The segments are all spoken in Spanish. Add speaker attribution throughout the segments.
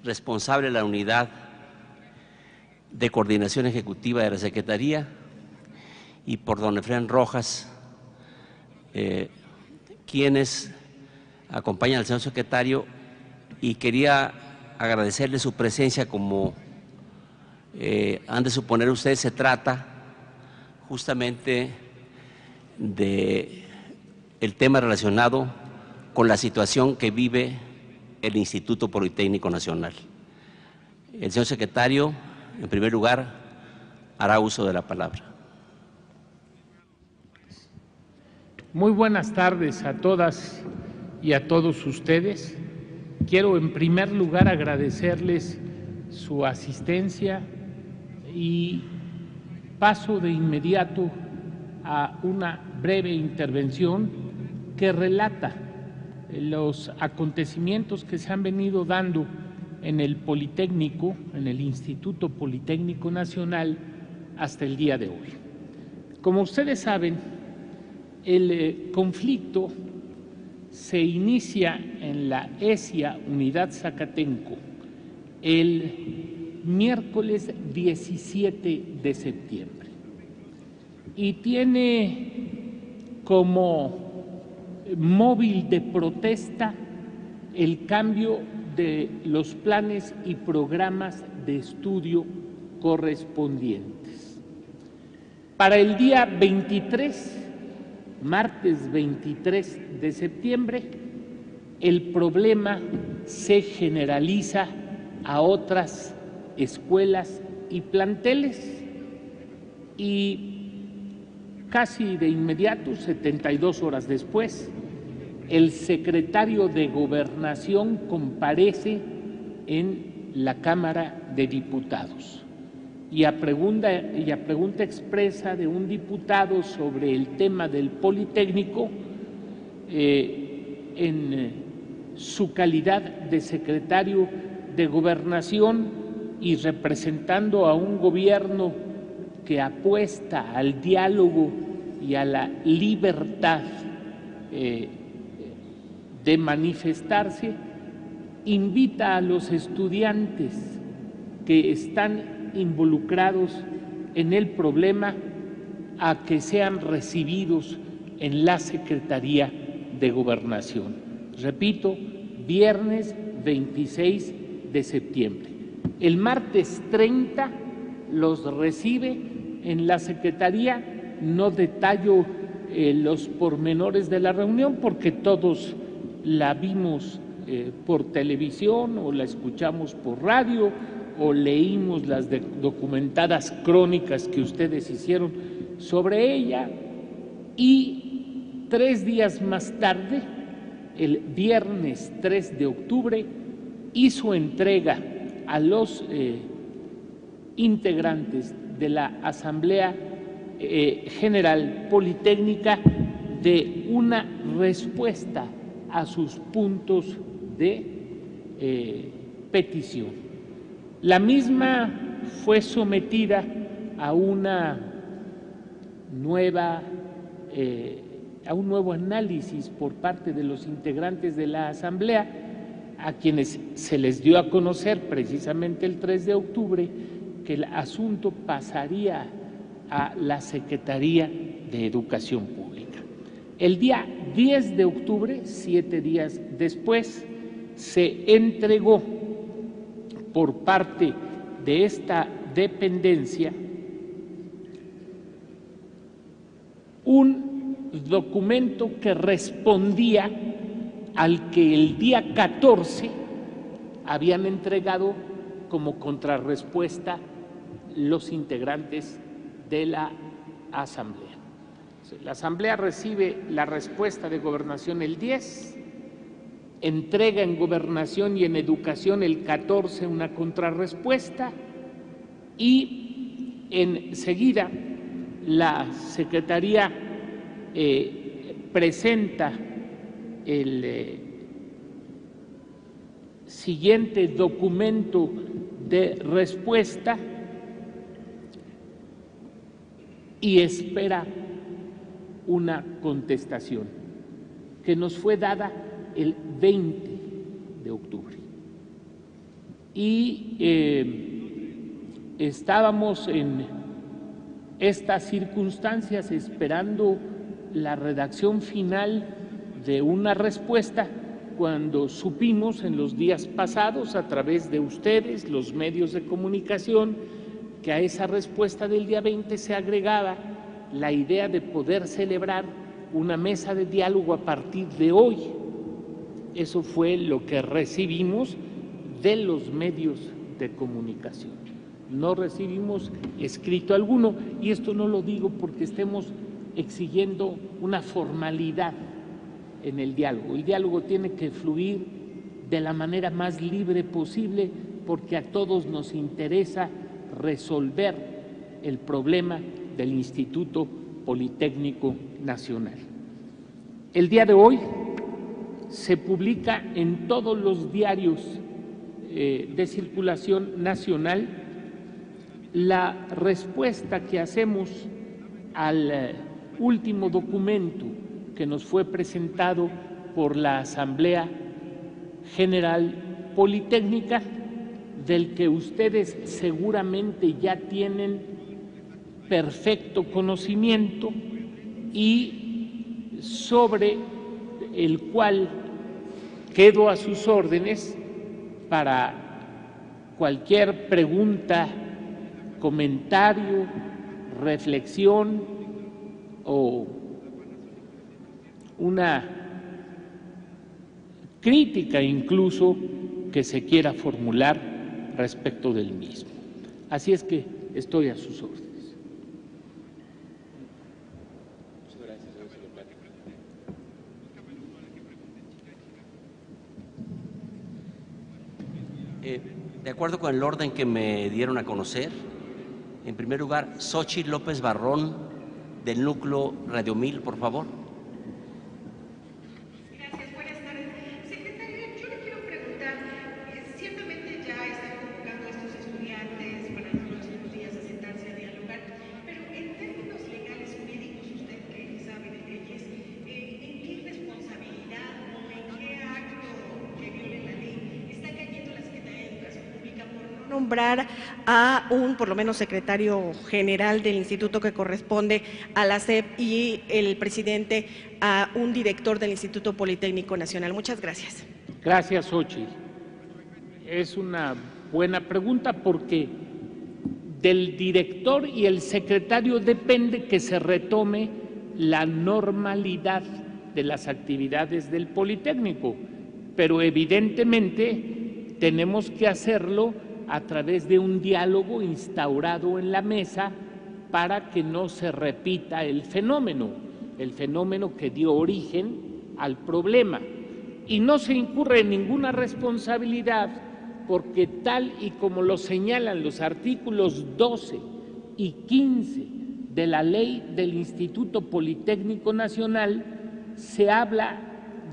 Speaker 1: responsable de la unidad de coordinación ejecutiva de la Secretaría, y por don Efraín Rojas, quienes acompañan al señor secretario, y quería agradecerle su presencia. Como han de suponer ustedes, se trata justamente de el tema relacionado con la situación que vive el Instituto Politécnico Nacional. El señor secretario, en primer lugar, hará uso de la palabra.
Speaker 2: Muy buenas tardes a todas y a todos ustedes. Quiero en primer lugar agradecerles su asistencia y paso de inmediato a una breve intervención que relata los acontecimientos que se han venido dando en el Politécnico, en el Instituto Politécnico Nacional, hasta el día de hoy. Como ustedes saben, el conflicto se inicia en la ESIA Unidad Zacatenco el miércoles 17 de septiembre y tiene como móvil de protesta el cambio de los planes y programas de estudio correspondientes. Para el día 23, martes 23 de septiembre, el problema se generaliza a otras escuelas y planteles y casi de inmediato, 72 horas después, el secretario de Gobernación comparece en la Cámara de Diputados y a pregunta expresa de un diputado sobre el tema del Politécnico, en su calidad de secretario de Gobernación y representando a un gobierno que apuesta al diálogo y a la libertad de manifestarse, invita a los estudiantes que están involucrados en el problema a que sean recibidos en la Secretaría de Gobernación. Repito, viernes 26 de septiembre. El martes 30 los recibe en la Secretaría. No detallo los pormenores de la reunión porque todos la vimos por televisión o la escuchamos por radio o leímos las documentadas crónicas que ustedes hicieron sobre ella, y 3 días más tarde, el viernes 3 de octubre, hizo entrega a los integrantes de la Asamblea General Politécnica de una respuesta a sus puntos de petición. La misma fue sometida a una a un nuevo análisis por parte de los integrantes de la Asamblea, a quienes se les dio a conocer precisamente el 3 de octubre que el asunto pasaría a la Secretaría de Educación Pública. El día 10 de octubre, 7 días después, se entregó por parte de esta dependencia un documento que respondía al que el día 14 habían entregado como contrarrespuesta los integrantes de la Asamblea. La Asamblea recibe la respuesta de Gobernación el 10, entrega en Gobernación y en Educación el 14 una contrarrespuesta y enseguida la Secretaría presenta el siguiente documento de respuesta y espera una contestación que nos fue dada el 20 de octubre. y estábamos en estas circunstancias esperando la redacción final de una respuesta cuando supimos en los días pasados a través de ustedes, los medios de comunicación, que a esa respuesta del día 20 se agregaba la idea de poder celebrar una mesa de diálogo a partir de hoy. Eso fue lo que recibimos de los medios de comunicación. No recibimos escrito alguno, y esto no lo digo porque estemos exigiendo una formalidad en el diálogo. El diálogo tiene que fluir de la manera más libre posible porque a todos nos interesa resolver el problema del Instituto Politécnico Nacional. El día de hoy se publica en todos los diarios de circulación nacional la respuesta que hacemos al último documento que nos fue presentado por la Asamblea General Politécnica, del que ustedes seguramente ya tienen perfecto conocimiento y sobre el cual quedo a sus órdenes para cualquier pregunta, comentario, reflexión o una crítica incluso que se quiera formular respecto del mismo. Así es que estoy a sus órdenes.
Speaker 1: De acuerdo con el orden que me dieron a conocer, en primer lugar, Xochitl López Barrón, del Núcleo Radio 1000, por favor.
Speaker 3: Gracias, buenas tardes. Secretario, yo le quiero preguntar, ciertamente ya están convocando a estos estudiantes para los próximos días a sentarse a dialogar, pero en términos legales, jurídicos, usted que sabe de leyes, ¿en qué irresponsabilidad o en qué acto que viole la ley está cayendo la Secretaría de Educación Pública por no nombrar a un, por lo menos, secretario general del instituto que corresponde a la SEP y el presidente a un director del Instituto Politécnico Nacional? Muchas gracias.
Speaker 2: Gracias, Xochitl. Es una buena pregunta porque del director y el secretario depende que se retome la normalidad de las actividades del Politécnico, pero evidentemente tenemos que hacerlo a través de un diálogo instaurado en la mesa para que no se repita el fenómeno que dio origen al problema. Y no se incurre en ninguna responsabilidad porque tal y como lo señalan los artículos 12 y 15 de la ley del Instituto Politécnico Nacional, se habla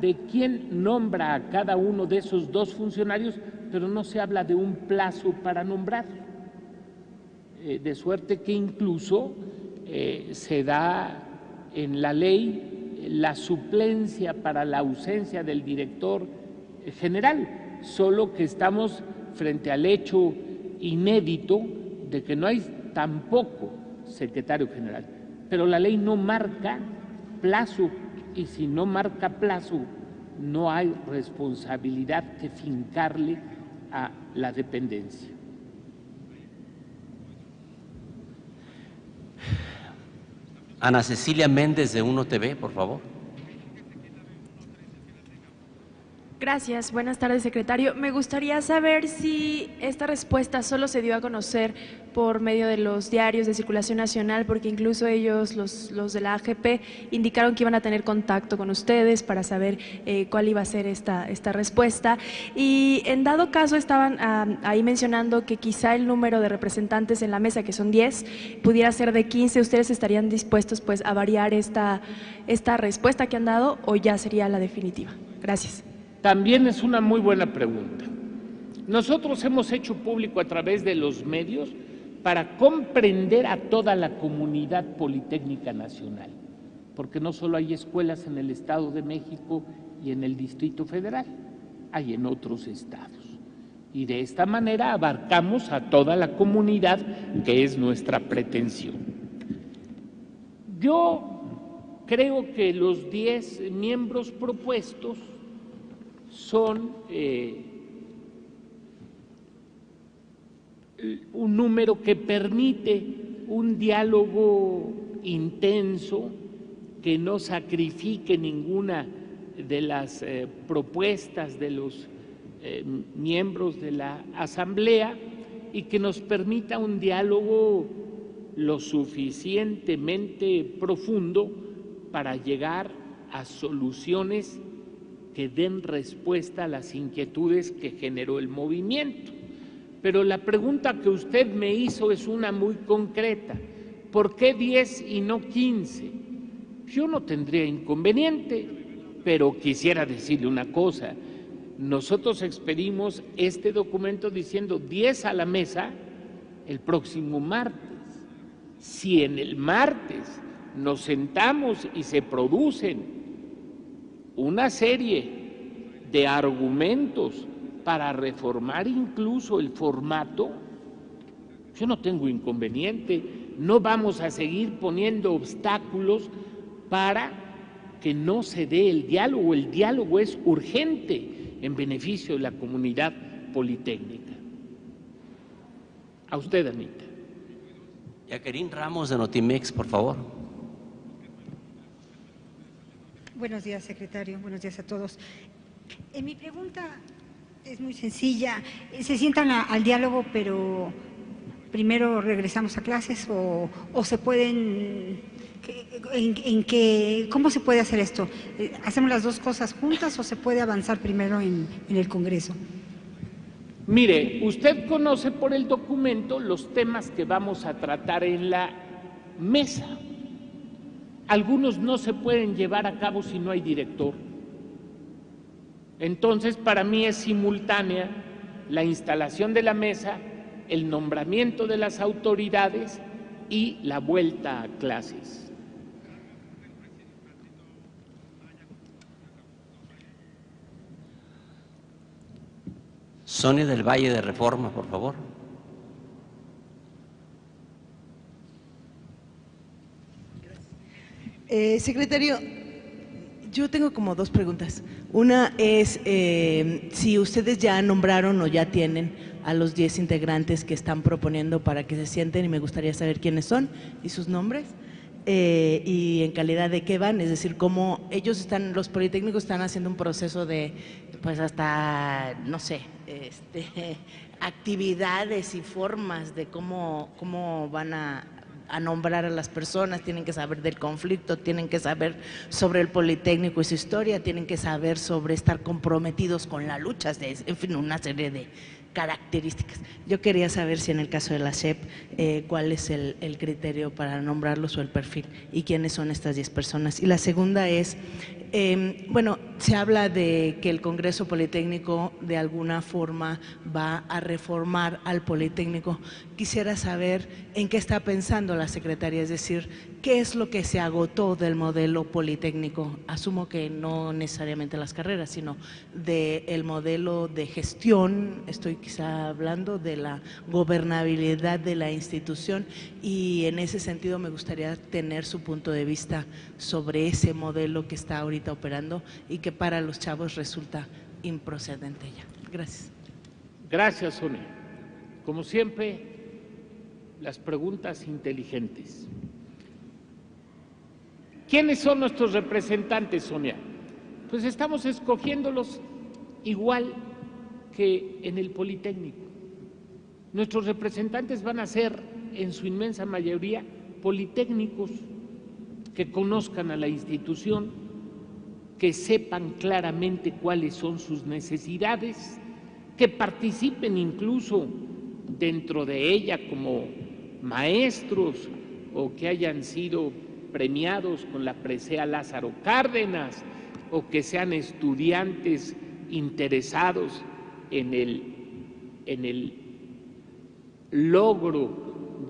Speaker 2: de quién nombra a cada uno de esos dos funcionarios, pero no se habla de un plazo para nombrarlo. De suerte que incluso se da en la ley la suplencia para la ausencia del director general, solo que estamos frente al hecho inédito de que no hay tampoco secretario general, pero la ley no marca plazo y si no marca plazo no hay responsabilidad que fincarle a la dependencia.
Speaker 1: Ana Cecilia Méndez de 1TV, por favor.
Speaker 4: Gracias. Buenas tardes, secretario. Me gustaría saber si esta respuesta solo se dio a conocer por medio de los diarios de circulación nacional, porque incluso ellos, los de la AGP, indicaron que iban a tener contacto con ustedes para saber cuál iba a ser esta respuesta. Y en dado caso estaban ahí mencionando que quizá el número de representantes en la mesa, que son 10, pudiera ser de 15. ¿Ustedes estarían dispuestos pues a variar esta respuesta que han dado o ya sería la definitiva? Gracias.
Speaker 2: También es una muy buena pregunta. Nosotros hemos hecho público a través de los medios para comprender a toda la comunidad politécnica nacional, porque no solo hay escuelas en el Estado de México y en el Distrito Federal, hay en otros estados. y de esta manera abarcamos a toda la comunidad, que es nuestra pretensión. Yo creo que los 10 miembros propuestos son un número que permite un diálogo intenso, que no sacrifique ninguna de las propuestas de los miembros de la Asamblea y que nos permita un diálogo lo suficientemente profundo para llegar a soluciones que den respuesta a las inquietudes que generó el movimiento. Pero la pregunta que usted me hizo es una muy concreta. ¿Por qué 10 y no 15? Yo no tendría inconveniente, pero quisiera decirle una cosa. Nosotros expedimos este documento diciendo 10 a la mesa el próximo martes. Si en el martes nos sentamos y se producen una serie de argumentos para reformar incluso el formato, yo no tengo inconveniente. No vamos a seguir poniendo obstáculos para que no se dé el diálogo. El diálogo es urgente en beneficio de la comunidad politécnica. A usted, Anita.
Speaker 1: Jacqueline Ramos, de Notimex, por favor.
Speaker 5: Buenos días, secretario. Buenos días a todos. Mi pregunta es muy sencilla. ¿Se sientan al diálogo, pero primero regresamos a clases o se pueden… ¿Cómo se puede hacer esto? ¿Hacemos las dos cosas juntas o se puede avanzar primero en el Congreso?
Speaker 2: Mire, usted conoce por el documento los temas que vamos a tratar en la mesa. Algunos no se pueden llevar a cabo si no hay director. Entonces, para mí es simultánea la instalación de la mesa, el nombramiento de las autoridades y la vuelta a clases.
Speaker 1: Sonia del Valle, de Reforma, por favor.
Speaker 6: Secretario, yo tengo como dos preguntas. Una es si ustedes ya nombraron o ya tienen a los 10 integrantes que están proponiendo para que se sienten, y me gustaría saber quiénes son y sus nombres, y en calidad de qué van, es decir, cómo ellos están, los politécnicos están haciendo un proceso de, pues hasta, no sé, actividades y formas de cómo van a nombrar a las personas, tienen que saber del conflicto, tienen que saber sobre el Politécnico y su historia, tienen que saber sobre estar comprometidos con la lucha, en fin, una serie de características. Yo quería saber si en el caso de la SEP, cuál es el criterio para nombrarlos o el perfil y quiénes son estas 10 personas. Y la segunda es, bueno, se habla de que el Congreso Politécnico de alguna forma va a reformar al Politécnico. Quisiera saber en qué está pensando la Secretaría, es decir, qué es lo que se agotó del modelo politécnico. Asumo que no necesariamente las carreras, sino del modelo de gestión, estoy quizá hablando de la gobernabilidad de la institución, y en ese sentido me gustaría tener su punto de vista sobre ese modelo que está ahorita operando y que para los chavos resulta improcedente ya. Gracias.
Speaker 2: Gracias, Sonia. Como siempre, las preguntas inteligentes. ¿Quiénes son nuestros representantes, Sonia? Pues estamos escogiéndolos igual que en el Politécnico. Nuestros representantes van a ser, en su inmensa mayoría, politécnicos que conozcan a la institución, que sepan claramente cuáles son sus necesidades, que participen incluso dentro de ella como maestros o que hayan sido premiados con la presea Lázaro Cárdenas o que sean estudiantes interesados en el logro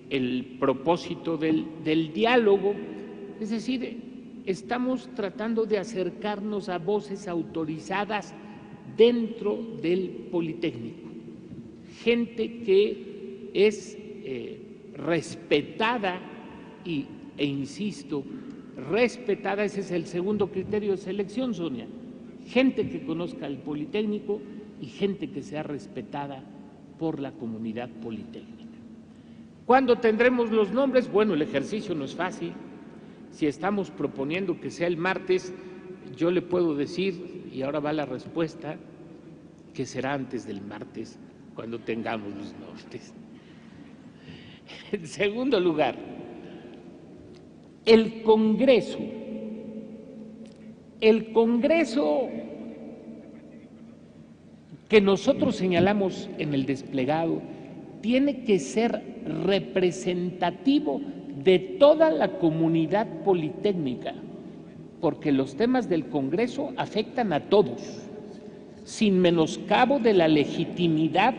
Speaker 2: el propósito del diálogo. Es decir, estamos tratando de acercarnos a voces autorizadas dentro del Politécnico, gente que es respetada e insisto, respetada, ese es el segundo criterio de selección, Sonia, gente que conozca el Politécnico y gente que sea respetada por la comunidad politécnica. ¿Cuándo tendremos los nombres? Bueno, el ejercicio no es fácil. Si estamos proponiendo que sea el martes, yo le puedo decir, y ahora va la respuesta, que será antes del martes, cuando tengamos los nombres. En segundo lugar, el Congreso que nosotros señalamos en el desplegado tiene que ser representativo de toda la comunidad politécnica, porque los temas del Congreso afectan a todos, sin menoscabo de la legitimidad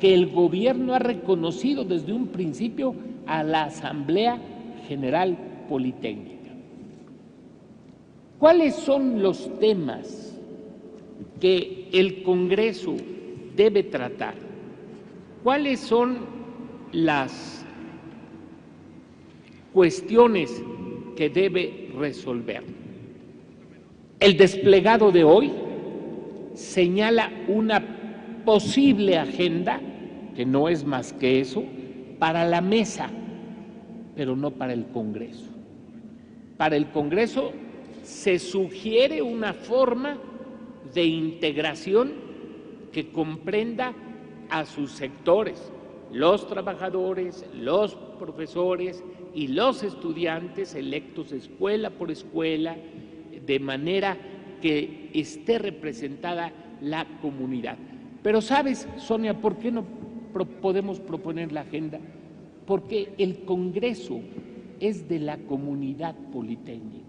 Speaker 2: que el gobierno ha reconocido desde un principio a la Asamblea General Politécnica. ¿Cuáles son los temas que el Congreso debe tratar? ¿Cuáles son las cuestiones que debe resolver? El desplegado de hoy señala una posible agenda, que no es más que eso, para la mesa, pero no para el Congreso. Para el Congreso se sugiere una forma de integración que comprenda a sus sectores, los trabajadores, los profesores y los estudiantes electos escuela por escuela, de manera que esté representada la comunidad. Pero ¿sabes, Sonia, por qué no podemos proponer la agenda? Porque el Congreso es de la comunidad politécnica.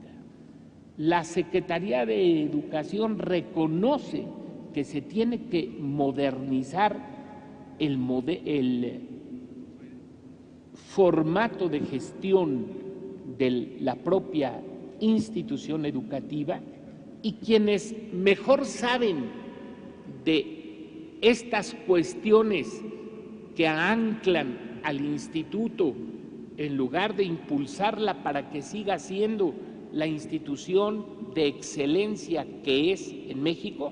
Speaker 2: La Secretaría de Educación reconoce que se tiene que modernizar el formato de gestión de la propia institución educativa, y quienes mejor saben de estas cuestiones que anclan al instituto en lugar de impulsarla para que siga siendo la institución de excelencia que es en México,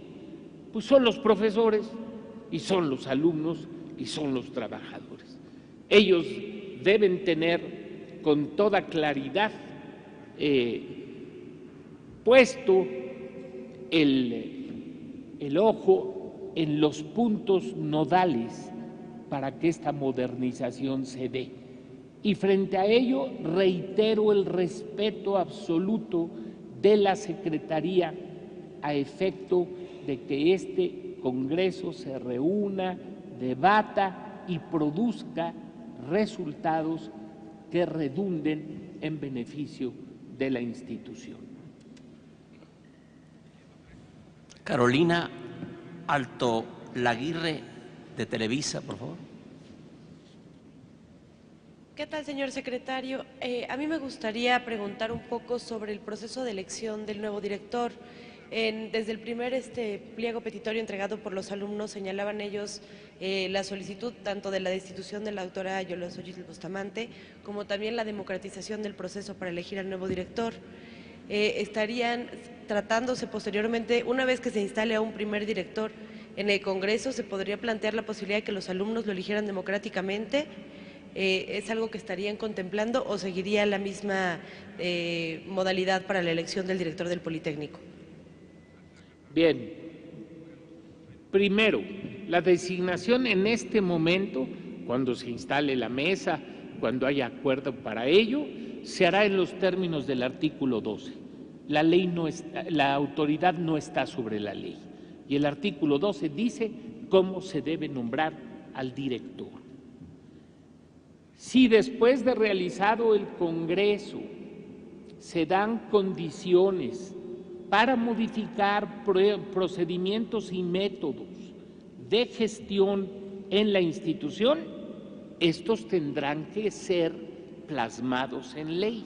Speaker 2: pues son los profesores y son los alumnos y son los trabajadores. Ellos deben tener con toda claridad puesto el ojo en los puntos nodales para que esta modernización se dé. Y frente a ello reitero el respeto absoluto de la Secretaría a efecto de que este Congreso se reúna, debata y produzca resultados que redunden en beneficio de la institución.
Speaker 1: Carolina Alto Laguirre, de Televisa, por favor.
Speaker 7: ¿Qué tal, señor secretario? A mí me gustaría preguntar un poco sobre el proceso de elección del nuevo director. Desde el primer pliego petitorio entregado por los alumnos señalaban ellos la solicitud tanto de la destitución de la doctora Yolosóyitl Bustamante como también la democratización del proceso para elegir al nuevo director. Estarían tratándose posteriormente, una vez que se instale a un primer director en el Congreso, se podría plantear la posibilidad de que los alumnos lo eligieran democráticamente. ¿Es algo que estarían contemplando o seguiría la misma modalidad para la elección del director del Politécnico?
Speaker 2: Bien, primero, la designación en este momento, cuando se instale la mesa, cuando haya acuerdo para ello, se hará en los términos del artículo 12. La ley no está, la autoridad no está sobre la ley, y el artículo 12 dice cómo se debe nombrar al director. Si después de realizado el Congreso se dan condiciones para modificar procedimientos y métodos de gestión en la institución, estos tendrán que ser plasmados en ley.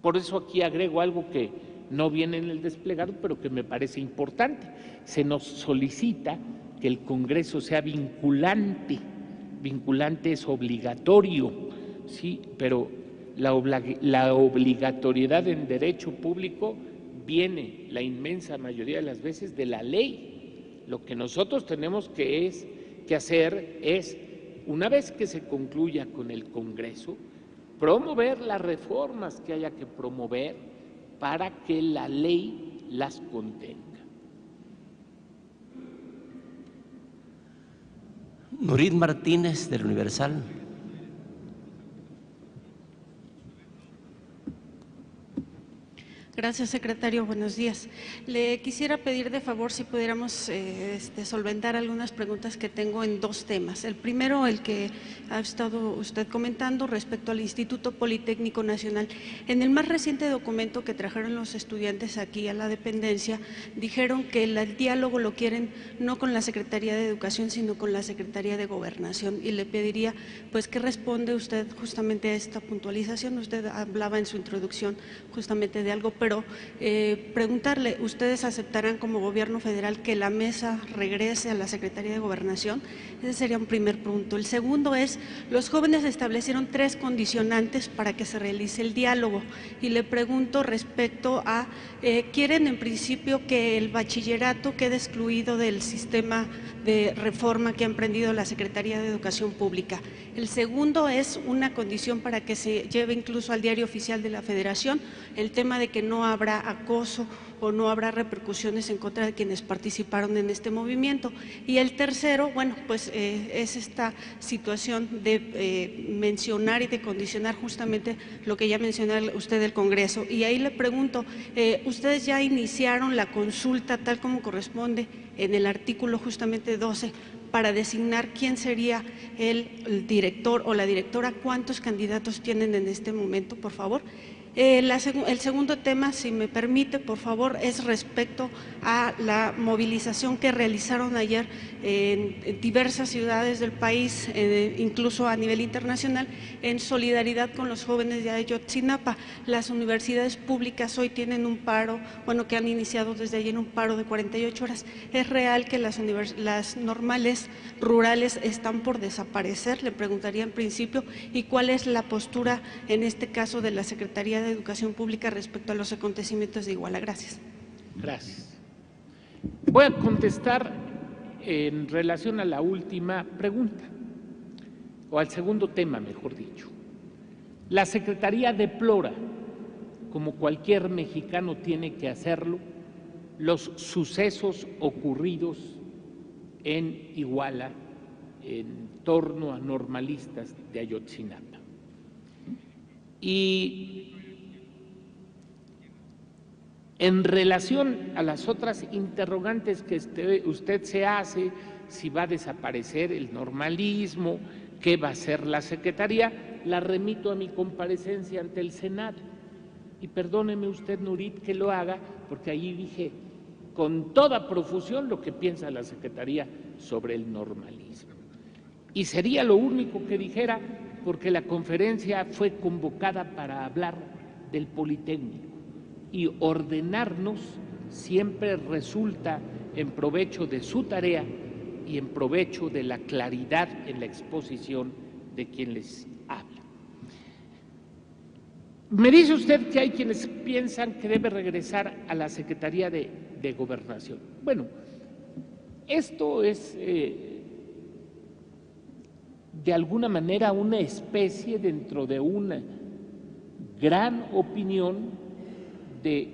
Speaker 2: Por eso aquí agrego algo que no viene en el desplegado, pero que me parece importante. Se nos solicita que el Congreso sea vinculante. Vinculante es obligatorio, sí, pero la obligatoriedad en derecho público viene la inmensa mayoría de las veces de la ley. Lo que nosotros tenemos que hacer es, una vez que se concluya con el Congreso, promover las reformas que haya que promover para que la ley las contenga.
Speaker 1: Nurit Martínez, del Universal.
Speaker 8: Gracias, secretario. Buenos días. Le quisiera pedir de favor si pudiéramos solventar algunas preguntas que tengo en dos temas. El primero, el que ha estado usted comentando respecto al Instituto Politécnico Nacional. En el más reciente documento que trajeron los estudiantes aquí a la dependencia, dijeron que el diálogo lo quieren no con la Secretaría de Educación, sino con la Secretaría de Gobernación. Y le pediría, pues, ¿qué responde usted justamente a esta puntualización? Usted hablaba en su introducción justamente de algo, pero preguntarle, ¿ustedes aceptarán como gobierno federal que la mesa regrese a la Secretaría de Gobernación? Ese sería un primer punto. El segundo es, los jóvenes establecieron 3 condicionantes para que se realice el diálogo y le pregunto respecto a, quieren en principio que el bachillerato quede excluido del sistema de reforma que ha emprendido la Secretaría de Educación Pública. El segundo es una condición para que se lleve incluso al Diario Oficial de la Federación el tema de que no habrá acoso o no habrá repercusiones en contra de quienes participaron en este movimiento. Y el tercero, bueno, pues es esta situación de mencionar y de condicionar justamente lo que ya mencionó usted del Congreso. Y ahí le pregunto, ¿ustedes ya iniciaron la consulta tal como corresponde en el artículo justamente 12 para designar quién sería el director o la directora? ¿Cuántos candidatos tienen en este momento, por favor? El segundo tema, si me permite, por favor, es respecto a la movilización que realizaron ayer en diversas ciudades del país, incluso a nivel internacional, en solidaridad con los jóvenes de Ayotzinapa. Las universidades públicas hoy tienen un paro, bueno, que han iniciado desde ayer un paro de 48 horas. ¿Es real que las normales rurales están por desaparecer? Le preguntaría en principio, ¿y cuál es la postura en este caso de la Secretaría de Educación Pública respecto a los acontecimientos de Iguala? Gracias.
Speaker 2: Gracias. Voy a contestar en relación a la última pregunta, o al segundo tema, mejor dicho. La Secretaría deplora, como cualquier mexicano tiene que hacerlo, los sucesos ocurridos en Iguala en torno a normalistas de Ayotzinapa. Y en relación a las otras interrogantes que usted se hace, si va a desaparecer el normalismo, qué va a hacer la Secretaría, la remito a mi comparecencia ante el Senado. Y perdóneme usted, Nurit, que lo haga, porque allí dije con toda profusión lo que piensa la Secretaría sobre el normalismo. Y sería lo único que dijera, porque la conferencia fue convocada para hablar del Politécnico. Y ordenarnos siempre resulta en provecho de su tarea y en provecho de la claridad en la exposición de quien les habla. Me dice usted que hay quienes piensan que debe regresar a la Secretaría de Gobernación. Bueno, esto es de alguna manera una especie dentro de una gran opinión de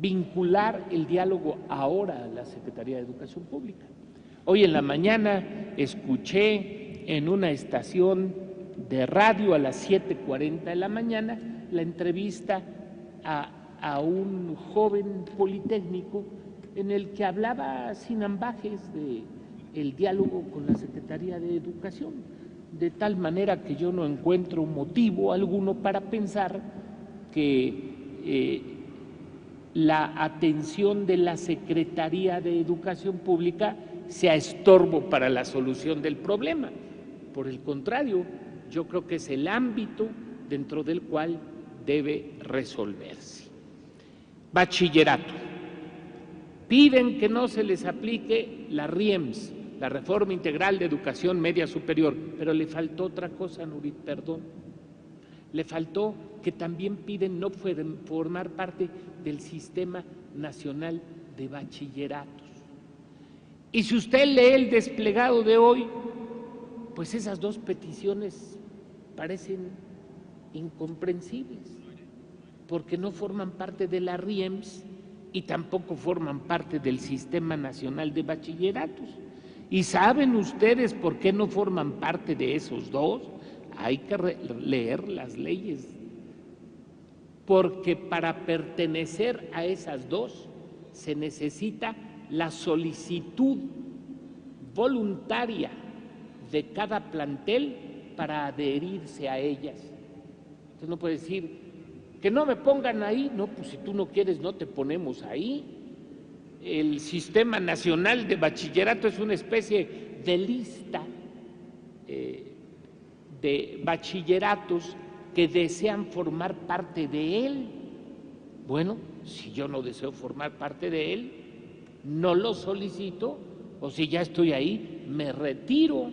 Speaker 2: vincular el diálogo ahora a la Secretaría de Educación Pública. Hoy en la mañana escuché en una estación de radio a las 7:40 de la mañana la entrevista a un joven politécnico en el que hablaba sin ambajes del diálogo con la Secretaría de Educación, de tal manera que yo no encuentro motivo alguno para pensar que la atención de la Secretaría de Educación Pública sea estorbo para la solución del problema. Por el contrario, yo creo que es el ámbito dentro del cual debe resolverse. Bachillerato. Piden que no se les aplique la RIEMS, la Reforma Integral de Educación Media Superior, pero le faltó otra cosa, Nurit, perdón. Le faltó que también piden no formar parte del Sistema Nacional de Bachilleratos. Y si usted lee el desplegado de hoy, pues esas dos peticiones parecen incomprensibles, porque no forman parte de la RIEMS y tampoco forman parte del Sistema Nacional de Bachilleratos. ¿Y saben ustedes por qué no forman parte de esos dos? Hay que leer las leyes, porque para pertenecer a esas dos se necesita la solicitud voluntaria de cada plantel para adherirse a ellas. Usted no puede decir que no me pongan ahí, no, pues si tú no quieres no te ponemos ahí. El Sistema Nacional de Bachillerato es una especie de lista de bachilleratos que desean formar parte de él. Bueno, si yo no deseo formar parte de él, no lo solicito, o si ya estoy ahí, me retiro,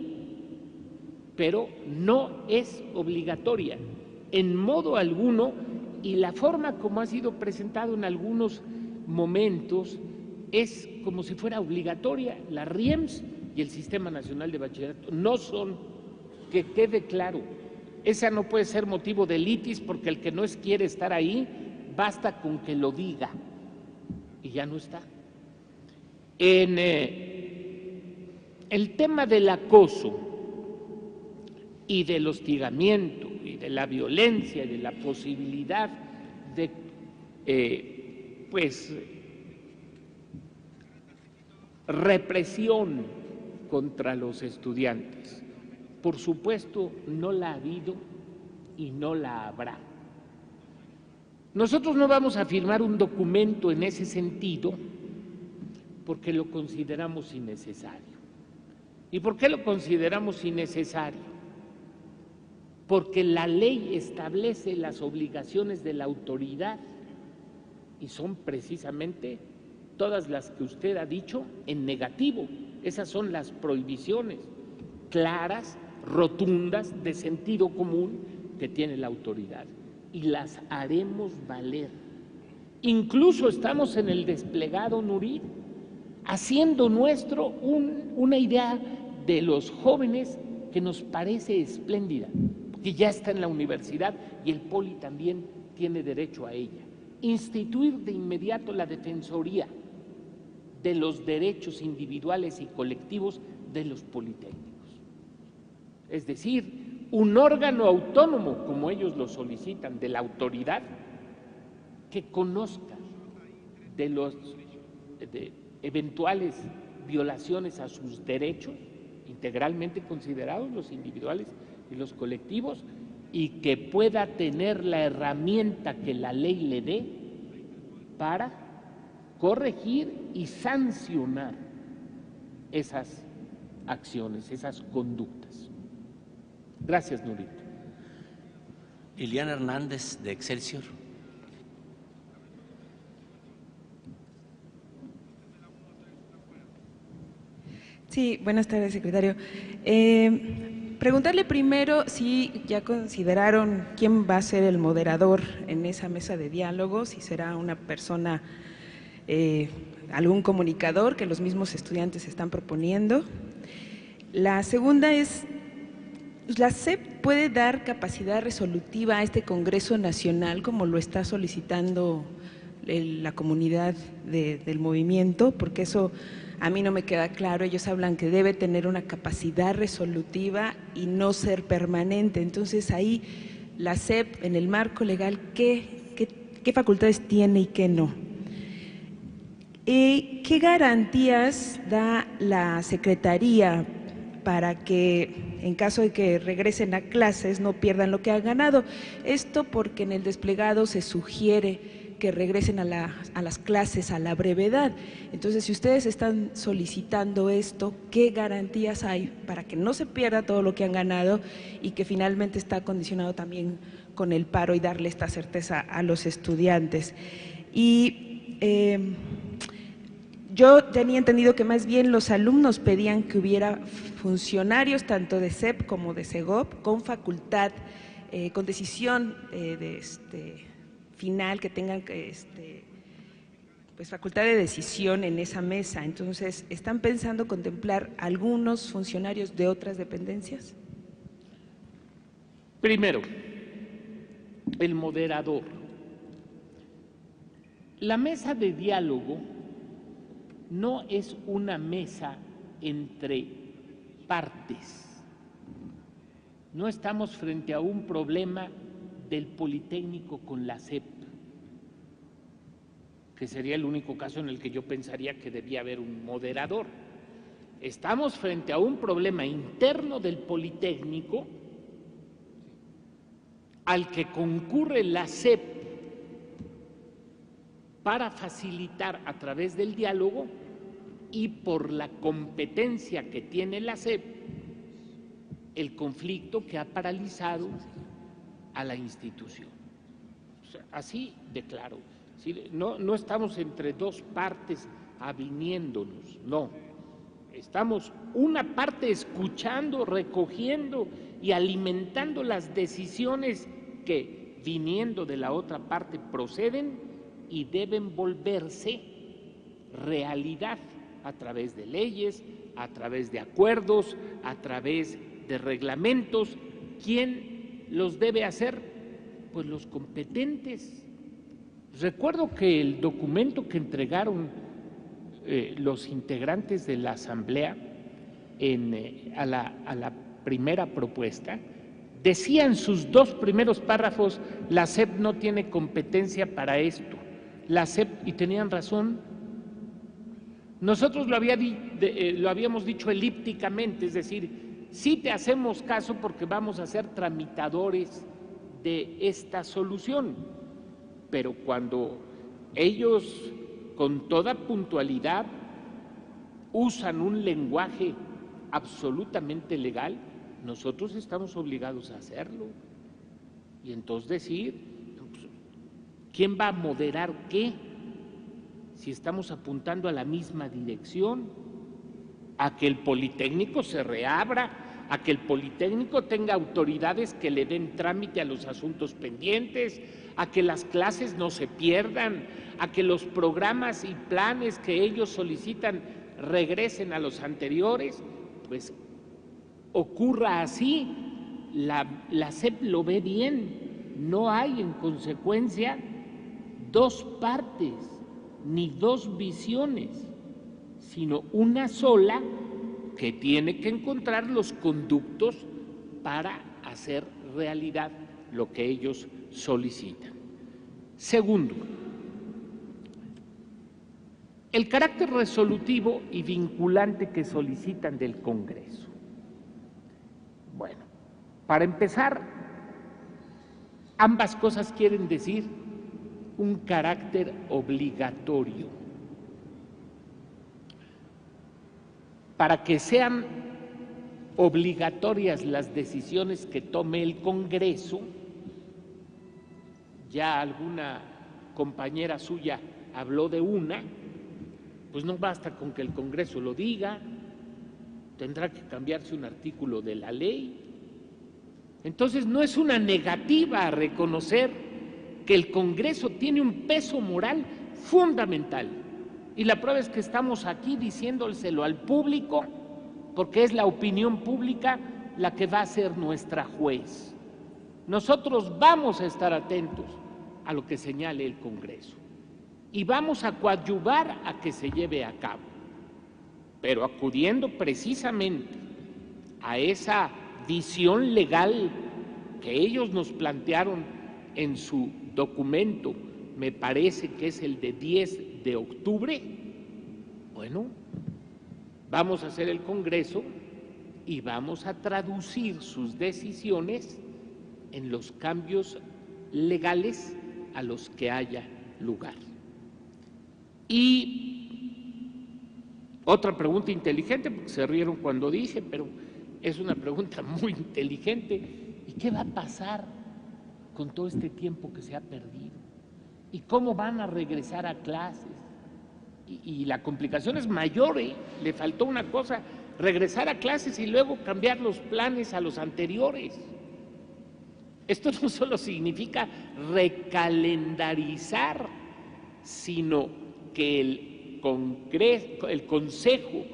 Speaker 2: pero no es obligatoria en modo alguno, y la forma como ha sido presentado en algunos momentos es como si fuera obligatoria. La RIEMS y el Sistema Nacional de Bachillerato no son. Que quede claro, esa no puede ser motivo de litis, porque el que no quiere estar ahí, basta con que lo diga y ya no está. En el tema del acoso y del hostigamiento y de la violencia y de la posibilidad de represión contra los estudiantes, por supuesto no la ha habido y no la habrá. Nosotros no vamos a firmar un documento en ese sentido porque lo consideramos innecesario. ¿Y por qué lo consideramos innecesario? Porque la ley establece las obligaciones de la autoridad y son precisamente todas las que usted ha dicho en negativo. Esas son las prohibiciones claras, rotundas, de sentido común que tiene la autoridad, y las haremos valer. Incluso estamos en el desplegado, Nurit, haciendo nuestro una idea de los jóvenes que nos parece espléndida, que ya está en la universidad y el Poli también tiene derecho a ella. Instituir de inmediato la Defensoría de los derechos individuales y colectivos de los politécnicos. Es decir, un órgano autónomo, como ellos lo solicitan, de la autoridad, que conozca de eventuales violaciones a sus derechos, integralmente considerados los individuales y los colectivos, y que pueda tener la herramienta que la ley le dé para corregir y sancionar esas acciones, esas conductas. Gracias, Nurit.
Speaker 1: Liliana Hernández, de Excelsior.
Speaker 9: Sí, buenas tardes, secretario. Preguntarle primero si ya consideraron quién va a ser el moderador en esa mesa de diálogo, si será una persona, algún comunicador que los mismos estudiantes están proponiendo. La segunda es, ¿la SEP puede dar capacidad resolutiva a este Congreso Nacional como lo está solicitando la comunidad del movimiento? Porque eso a mí no me queda claro. Ellos hablan que debe tener una capacidad resolutiva y no ser permanente. Entonces ahí la SEP, en el marco legal, ¿qué facultades tiene y qué no? ¿Qué garantías da la Secretaría para que en caso de que regresen a clases no pierdan lo que han ganado? Esto porque en el desplegado se sugiere que regresen a las clases a la brevedad. Entonces, si ustedes están solicitando esto, ¿qué garantías hay para que no se pierda todo lo que han ganado y que finalmente está condicionado también con el paro y darle esta certeza a los estudiantes? Y yo tenía entendido que más bien los alumnos pedían que hubiera funcionarios tanto de CEP como de CEGOP con facultad, con decisión final, que tengan pues facultad de decisión en esa mesa. Entonces, ¿están pensando contemplar algunos funcionarios de otras dependencias?
Speaker 2: Primero, el moderador. La mesa de diálogo no es una mesa entre partes. No estamos frente a un problema del Politécnico con la SEP, que sería el único caso en el que yo pensaría que debía haber un moderador. Estamos frente a un problema interno del Politécnico al que concurre la SEP para facilitar a través del diálogo y por la competencia que tiene la SEP el conflicto que ha paralizado a la institución. O sea, así de claro. No estamos entre dos partes aviniéndonos, no. Estamos una parte escuchando, recogiendo y alimentando las decisiones que, viniendo de la otra parte, proceden y deben volverse realidad a través de leyes, a través de acuerdos, a través de reglamentos. ¿Quién los debe hacer? Pues los competentes. Recuerdo que el documento que entregaron los integrantes de la Asamblea a la primera propuesta, decía en sus 2 primeros párrafos: la SEP no tiene competencia para esto. La SEP, y tenían razón. Nosotros lo habíamos dicho elípticamente, es decir, sí te hacemos caso porque vamos a ser tramitadores de esta solución. Pero cuando ellos con toda puntualidad usan un lenguaje absolutamente legal, nosotros estamos obligados a hacerlo. Y entonces decir, ¿quién va a moderar qué? Si estamos apuntando a la misma dirección, a que el Politécnico se reabra, a que el Politécnico tenga autoridades que le den trámite a los asuntos pendientes, a que las clases no se pierdan, a que los programas y planes que ellos solicitan regresen a los anteriores, pues ocurra así. La SEP lo ve bien, no hay en consecuencia 2 partes ni 2 visiones, sino una sola que tiene que encontrar los conductos para hacer realidad lo que ellos solicitan. Segundo, el carácter resolutivo y vinculante que solicitan del Congreso. Bueno, para empezar, ambas cosas quieren decir un carácter obligatorio. Para que sean obligatorias las decisiones que tome el Congreso, ya alguna compañera suya habló de una, pues no basta con que el Congreso lo diga, tendrá que cambiarse un artículo de la ley. Entonces no es una negativa a reconocer que el Congreso tiene un peso moral fundamental. Y la prueba es que estamos aquí diciéndoselo al público, porque es la opinión pública la que va a ser nuestra juez. Nosotros vamos a estar atentos a lo que señale el Congreso y vamos a coadyuvar a que se lleve a cabo, pero acudiendo precisamente a esa visión legal que ellos nos plantearon en su documento, me parece que es el de 10 de octubre, bueno, vamos a hacer el Congreso y vamos a traducir sus decisiones en los cambios legales a los que haya lugar. Y otra pregunta inteligente, porque se rieron cuando dije, pero es una pregunta muy inteligente. ¿Y qué va a pasar con todo este tiempo que se ha perdido? ¿Y cómo van a regresar a clases? Y la complicación es mayor, ¿eh? Le faltó una cosa, regresar a clases y luego cambiar los planes a los anteriores. Esto no solo significa recalendarizar, sino que el Consejo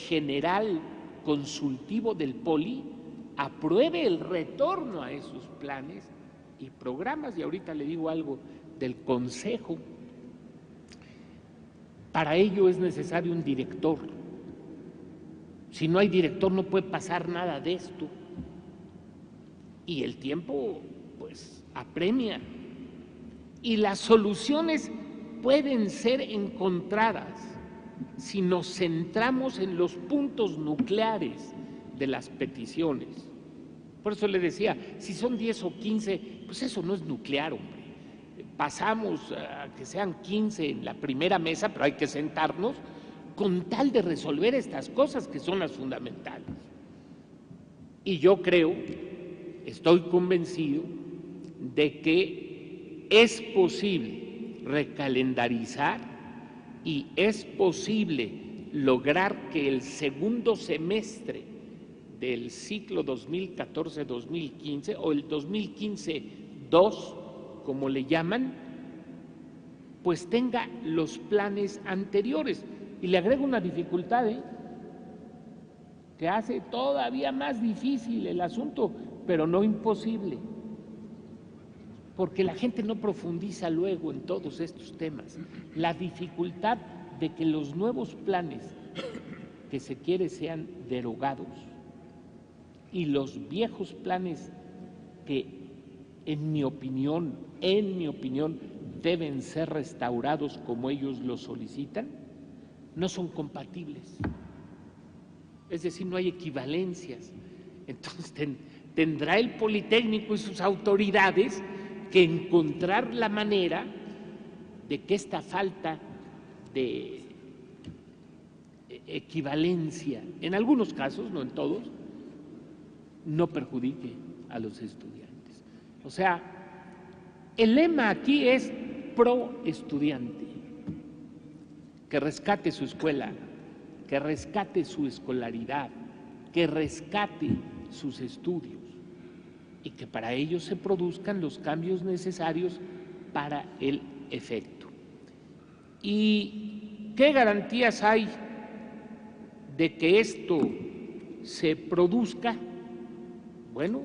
Speaker 2: General Consultivo del Poli apruebe el retorno a esos planes y programas. Y ahorita le digo algo del Consejo. Para ello es necesario un director. Si no hay director no puede pasar nada de esto. Y el tiempo, pues, apremia. Y las soluciones pueden ser encontradas si nos centramos en los puntos nucleares de las peticiones. Por eso le decía, si son 10 o 15, pues eso no es nuclear, hombre. Pasamos a que sean 15 en la primera mesa, pero hay que sentarnos con tal de resolver estas cosas que son las fundamentales. Y yo creo, estoy convencido de que es posible recalendarizar y es posible lograr que el segundo semestre del ciclo 2014-2015 o el 2015-2, como le llaman, pues tenga los planes anteriores. Y le agrego una dificultad, que hace todavía más difícil el asunto, pero no imposible, porque la gente no profundiza luego en todos estos temas. La dificultad de que los nuevos planes que se quiere sean derogados y los viejos planes que, en mi opinión, deben ser restaurados como ellos lo solicitan, no son compatibles. Es decir, no hay equivalencias. Entonces tendrá el Politécnico y sus autoridades que encontrar la manera de que esta falta de equivalencia, en algunos casos, no en todos, no perjudique a los estudiantes. O sea, el lema aquí es pro estudiante, que rescate su escuela, que rescate su escolaridad, que rescate sus estudios y que para ello se produzcan los cambios necesarios para el efecto. ¿Y qué garantías hay de que esto se produzca? Bueno,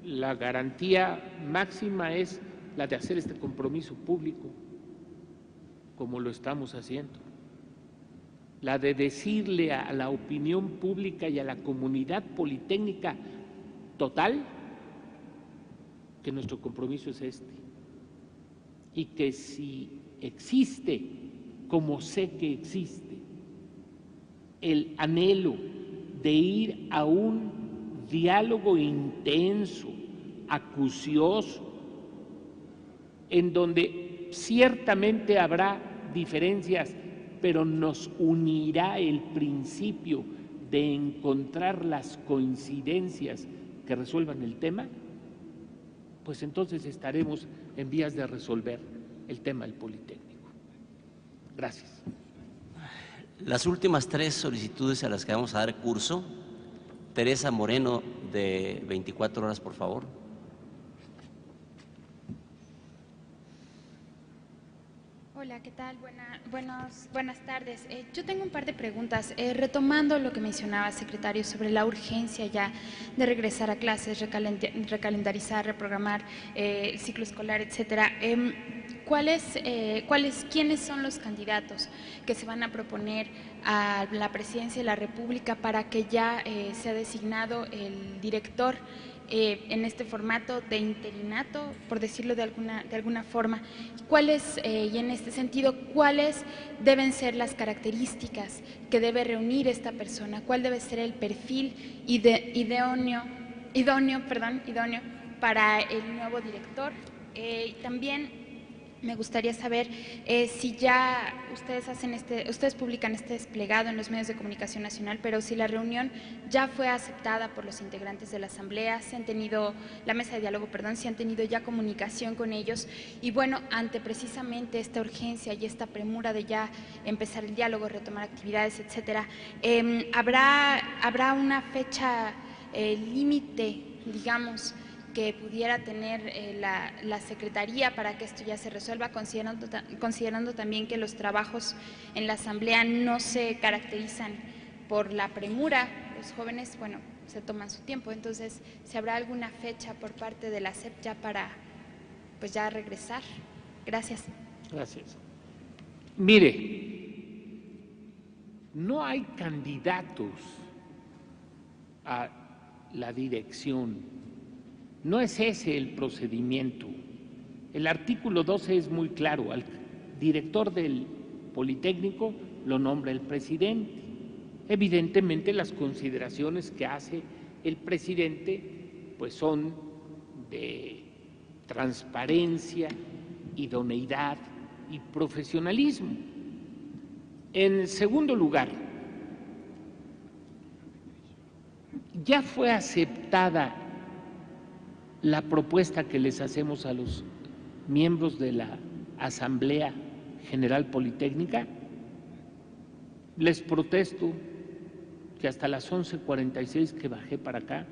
Speaker 2: la garantía máxima es la de hacer este compromiso público, como lo estamos haciendo, la de decirle a la opinión pública y a la comunidad politécnica total que nuestro compromiso es este, y que si existe, como sé que existe, el anhelo de ir a un diálogo intenso, acucioso, en donde ciertamente habrá diferencias, pero nos unirá el principio de encontrar las coincidencias que resuelvan el tema, pues entonces estaremos en vías de resolver el tema del Politécnico. Gracias.
Speaker 1: Las últimas 3 solicitudes a las que vamos a dar curso. Teresa Moreno, de 24 horas, por favor.
Speaker 10: Hola, ¿qué tal? Buenas tardes. Yo tengo un par de preguntas. Retomando lo que mencionaba, secretario, sobre la urgencia ya de regresar a clases, recalendarizar, reprogramar el ciclo escolar, etcétera. ¿Quiénes son los candidatos que se van a proponer a la presidencia de la República para que ya sea designado el director en este formato de interinato, por decirlo de alguna forma? Y en este sentido, ¿cuáles deben ser las características que debe reunir esta persona? ¿Cuál debe ser el perfil idóneo para el nuevo director? También Me gustaría saber si ya ustedes publican este desplegado en los medios de comunicación nacional, pero si la reunión ya fue aceptada por los integrantes de la Asamblea, la mesa de diálogo, perdón, si han tenido ya comunicación con ellos. Y bueno, ante precisamente esta urgencia y esta premura de ya empezar el diálogo, retomar actividades, etcétera, ¿habrá una fecha límite, digamos, que pudiera tener la Secretaría para que esto ya se resuelva, considerando también que los trabajos en la Asamblea no se caracterizan por la premura? Los jóvenes, bueno, se toman su tiempo. Entonces, ¿si habrá alguna fecha por parte de la SEP ya para, pues, ya regresar? Gracias.
Speaker 2: Gracias. Mire, no hay candidatos a la dirección. No es ese el procedimiento. El artículo 12 es muy claro. Al director del Politécnico lo nombra el presidente. Evidentemente las consideraciones que hace el presidente pues son de transparencia, idoneidad y profesionalismo. En segundo lugar, ya fue aceptada la propuesta que les hacemos a los miembros de la Asamblea General Politécnica. Les protesto que hasta las 11:46 que bajé para acá,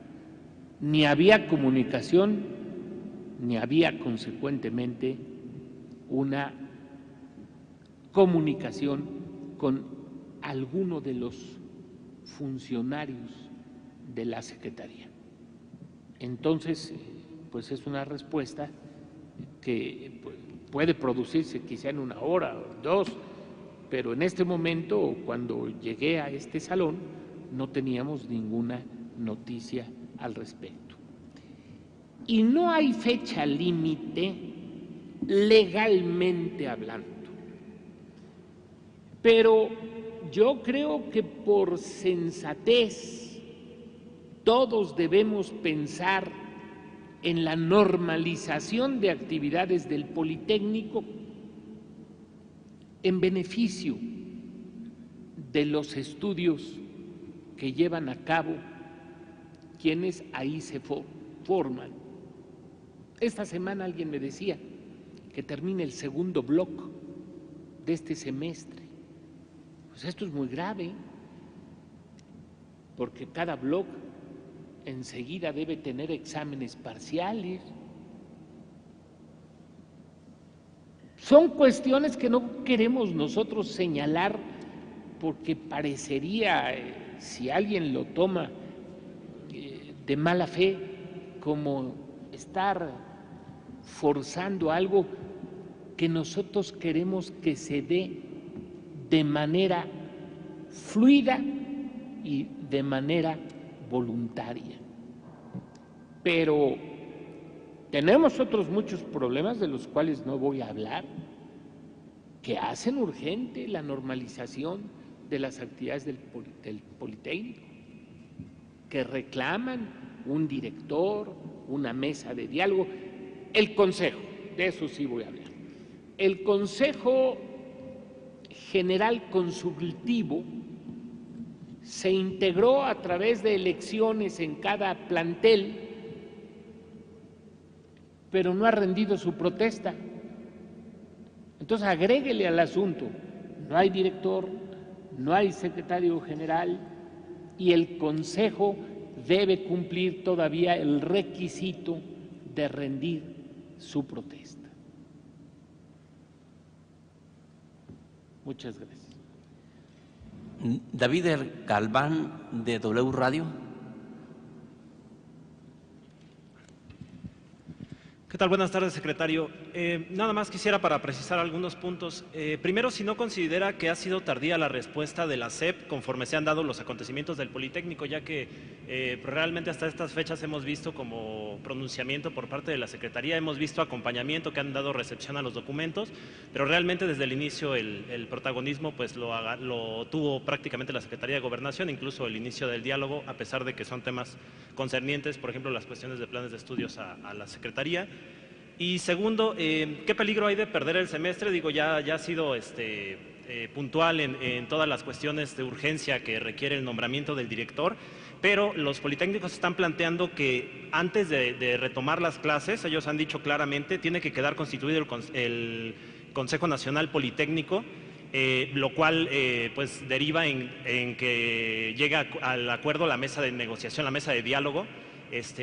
Speaker 2: ni había comunicación, ni había consecuentemente una comunicación con alguno de los funcionarios de la Secretaría. Entonces, pues es una respuesta que puede producirse quizá en 1 hora o 2, pero en este momento, cuando llegué a este salón, no teníamos ninguna noticia al respecto. Y no hay fecha límite legalmente hablando, pero yo creo que por sensatez todos debemos pensar en la normalización de actividades del Politécnico en beneficio de los estudios que llevan a cabo quienes ahí se forman. Esta semana alguien me decía que termina el segundo bloque de este semestre. Pues esto es muy grave, porque cada bloque enseguida debe tener exámenes parciales. Son cuestiones que no queremos nosotros señalar porque parecería, si alguien lo toma de mala fe, como estar forzando algo que nosotros queremos que se dé de manera fluida y de manera voluntaria. Pero tenemos otros muchos problemas de los cuales no voy a hablar, que hacen urgente la normalización de las actividades del Politécnico, que reclaman un director, una mesa de diálogo, el Consejo, de eso sí voy a hablar. El Consejo General Consultivo se integró a través de elecciones en cada plantel, pero no ha rendido su protesta. Entonces agréguele al asunto, no hay director, no hay secretario general y el Consejo debe cumplir todavía el requisito de rendir su protesta. Muchas gracias.
Speaker 1: David Galván, de W Radio.
Speaker 11: ¿Qué tal? Buenas tardes, secretario. Nada más quisiera para precisar algunos puntos. Primero, si no considera que ha sido tardía la respuesta de la SEP conforme se han dado los acontecimientos del Politécnico, ya que realmente hasta estas fechas hemos visto como pronunciamiento por parte de la Secretaría, hemos visto acompañamiento que han dado recepción a los documentos, pero realmente desde el inicio el protagonismo pues lo tuvo prácticamente la Secretaría de Gobernación, incluso el inicio del diálogo, a pesar de que son temas concernientes, por ejemplo, las cuestiones de planes de estudios a la Secretaría. Y segundo, ¿qué peligro hay de perder el semestre? Digo, ya ha sido puntual en todas las cuestiones de urgencia que requiere el nombramiento del director, pero los politécnicos están planteando que antes de retomar las clases, ellos han dicho claramente, tiene que quedar constituido el Consejo Nacional Politécnico, lo cual pues deriva en que llega al acuerdo la mesa de negociación, la mesa de diálogo,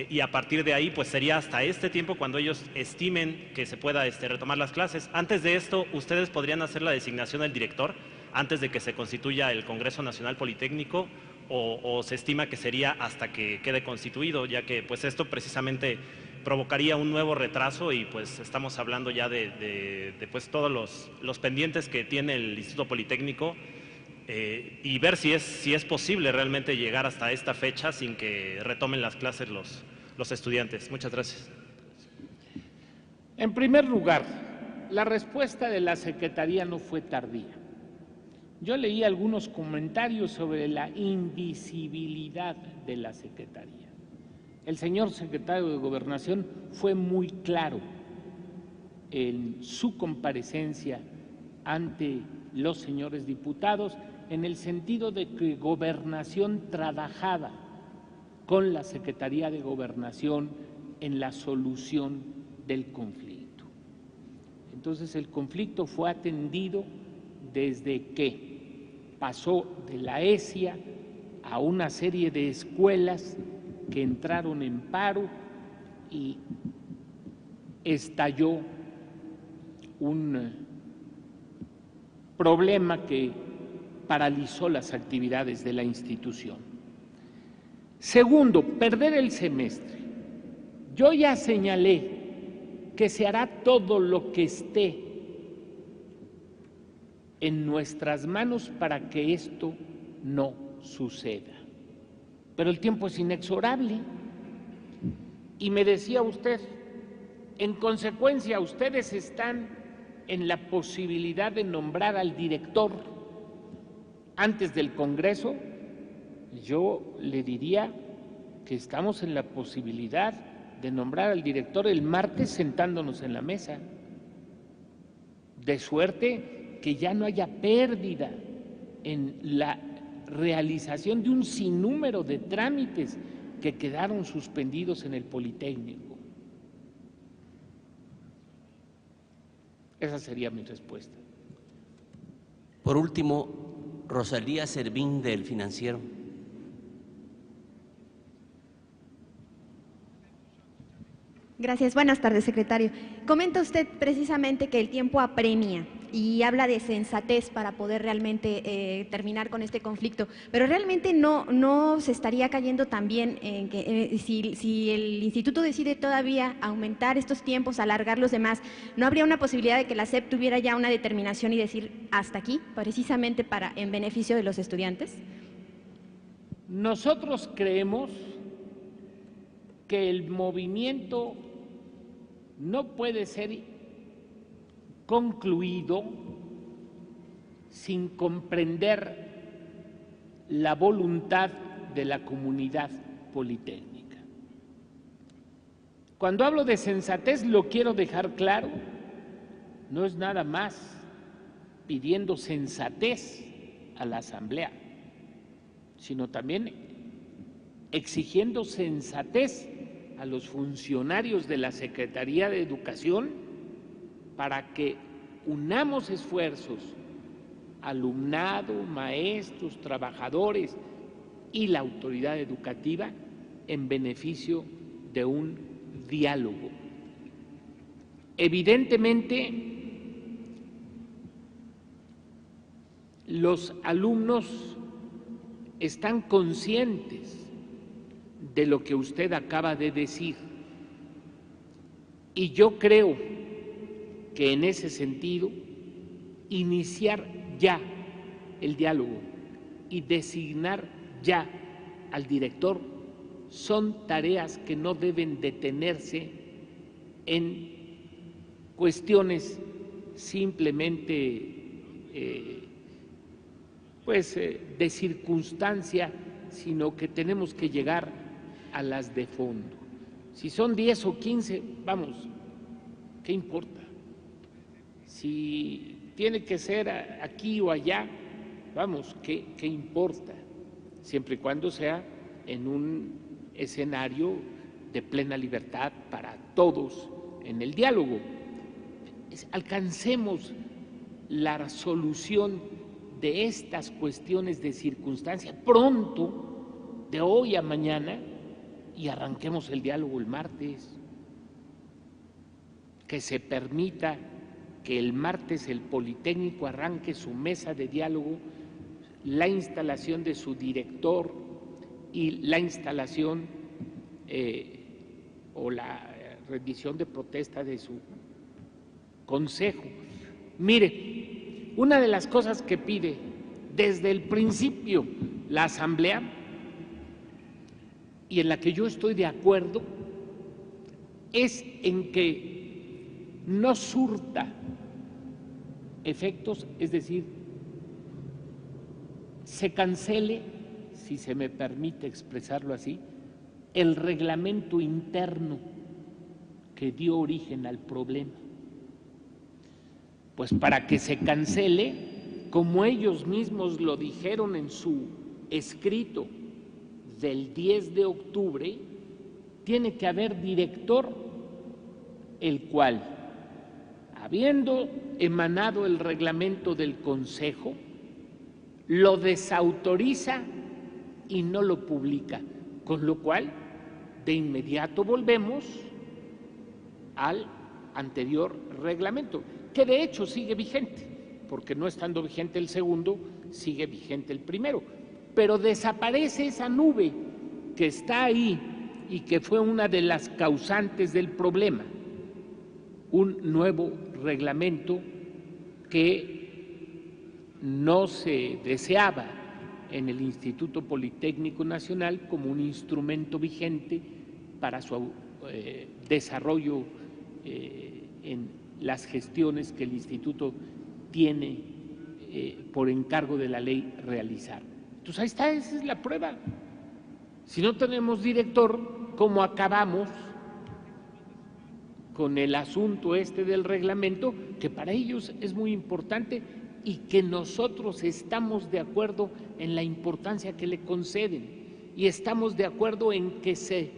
Speaker 11: y a partir de ahí pues sería hasta este tiempo cuando ellos estimen que se pueda retomar las clases. Antes de esto, ¿ustedes podrían hacer la designación del director antes de que se constituya el Congreso Nacional Politécnico o se estima que sería hasta que quede constituido, ya que pues esto precisamente provocaría un nuevo retraso y pues estamos hablando ya de pues todos los pendientes que tiene el Instituto Politécnico y ver si es posible realmente llegar hasta esta fecha sin que retomen las clases los estudiantes. Muchas gracias.
Speaker 2: En primer lugar, la respuesta de la Secretaría no fue tardía. Yo leí algunos comentarios sobre la invisibilidad de la Secretaría. El señor secretario de Gobernación fue muy claro en su comparecencia ante los señores diputados en el sentido de que Gobernación trabajaba con la Secretaría de Gobernación en la solución del conflicto. Entonces el conflicto fue atendido desde que pasó de la ESIA a una serie de escuelas que entraron en paro y estalló un problema que paralizó las actividades de la institución. Segundo, perder el semestre. Yo ya señalé que se hará todo lo que esté en nuestras manos para que esto no suceda. Pero el tiempo es inexorable. Y me decía usted, en consecuencia, ustedes están en la posibilidad de nombrar al director antes del Congreso. Yo le diría que estamos en la posibilidad de nombrar al director el martes sentándonos en la mesa, de suerte que ya no haya pérdida en la realización de un sinnúmero de trámites que quedaron suspendidos en el Politécnico. Esa sería mi respuesta.
Speaker 1: Por último, Rosalía Servín del Financiero.
Speaker 12: Gracias. Buenas tardes, secretario. Comenta usted precisamente que el tiempo apremia y habla de sensatez para poder realmente terminar con este conflicto, pero realmente no se estaría cayendo también en que si el instituto decide todavía aumentar estos tiempos, alargar los demás, ¿no habría una posibilidad de que la SEP tuviera ya una determinación y decir hasta aquí, precisamente en beneficio de los estudiantes?
Speaker 2: Nosotros creemos que el movimiento no puede ser concluido sin comprender la voluntad de la comunidad politécnica. Cuando hablo de sensatez lo quiero dejar claro, no es nada más pidiendo sensatez a la Asamblea, sino también exigiendo sensatez a los funcionarios de la Secretaría de Educación para que unamos esfuerzos, alumnado, maestros, trabajadores y la autoridad educativa en beneficio de un diálogo. Evidentemente, los alumnos están conscientes de lo que usted acaba de decir y yo creo que en ese sentido iniciar ya el diálogo y designar ya al director son tareas que no deben detenerse en cuestiones simplemente de circunstancia, sino que tenemos que llegar a las de fondo. Si son 10 o 15, vamos, ¿qué importa? Si tiene que ser aquí o allá, vamos, ¿qué importa? Siempre y cuando sea en un escenario de plena libertad para todos en el diálogo. Alcancemos la solución de estas cuestiones de circunstancia pronto, de hoy a mañana, y arranquemos el diálogo el martes. Que se permita que el martes el Politécnico arranque su mesa de diálogo, la instalación de su director y la instalación o la rendición de protesta de su consejo. Mire, una de las cosas que pide desde el principio la Asamblea y en la que yo estoy de acuerdo es en que no surta efectos, es decir, se cancele, si se me permite expresarlo así, el reglamento interno que dio origen al problema. Pues para que se cancele, como ellos mismos lo dijeron en su escrito del 10 de octubre, tiene que haber director, el cual, habiendo emanado el reglamento del Consejo, lo desautoriza y no lo publica, con lo cual de inmediato volvemos al anterior reglamento, que de hecho sigue vigente, porque no estando vigente el segundo, sigue vigente el primero, pero desaparece esa nube que está ahí y que fue una de las causantes del problema. Un nuevo reglamento que no se deseaba en el Instituto Politécnico Nacional como un instrumento vigente para su desarrollo en las gestiones que el Instituto tiene por encargo de la ley realizar. Entonces ahí está, esa es la prueba. Si no tenemos director, ¿cómo acabamos con el asunto este del reglamento, que para ellos es muy importante y que nosotros estamos de acuerdo en la importancia que le conceden y estamos de acuerdo en que se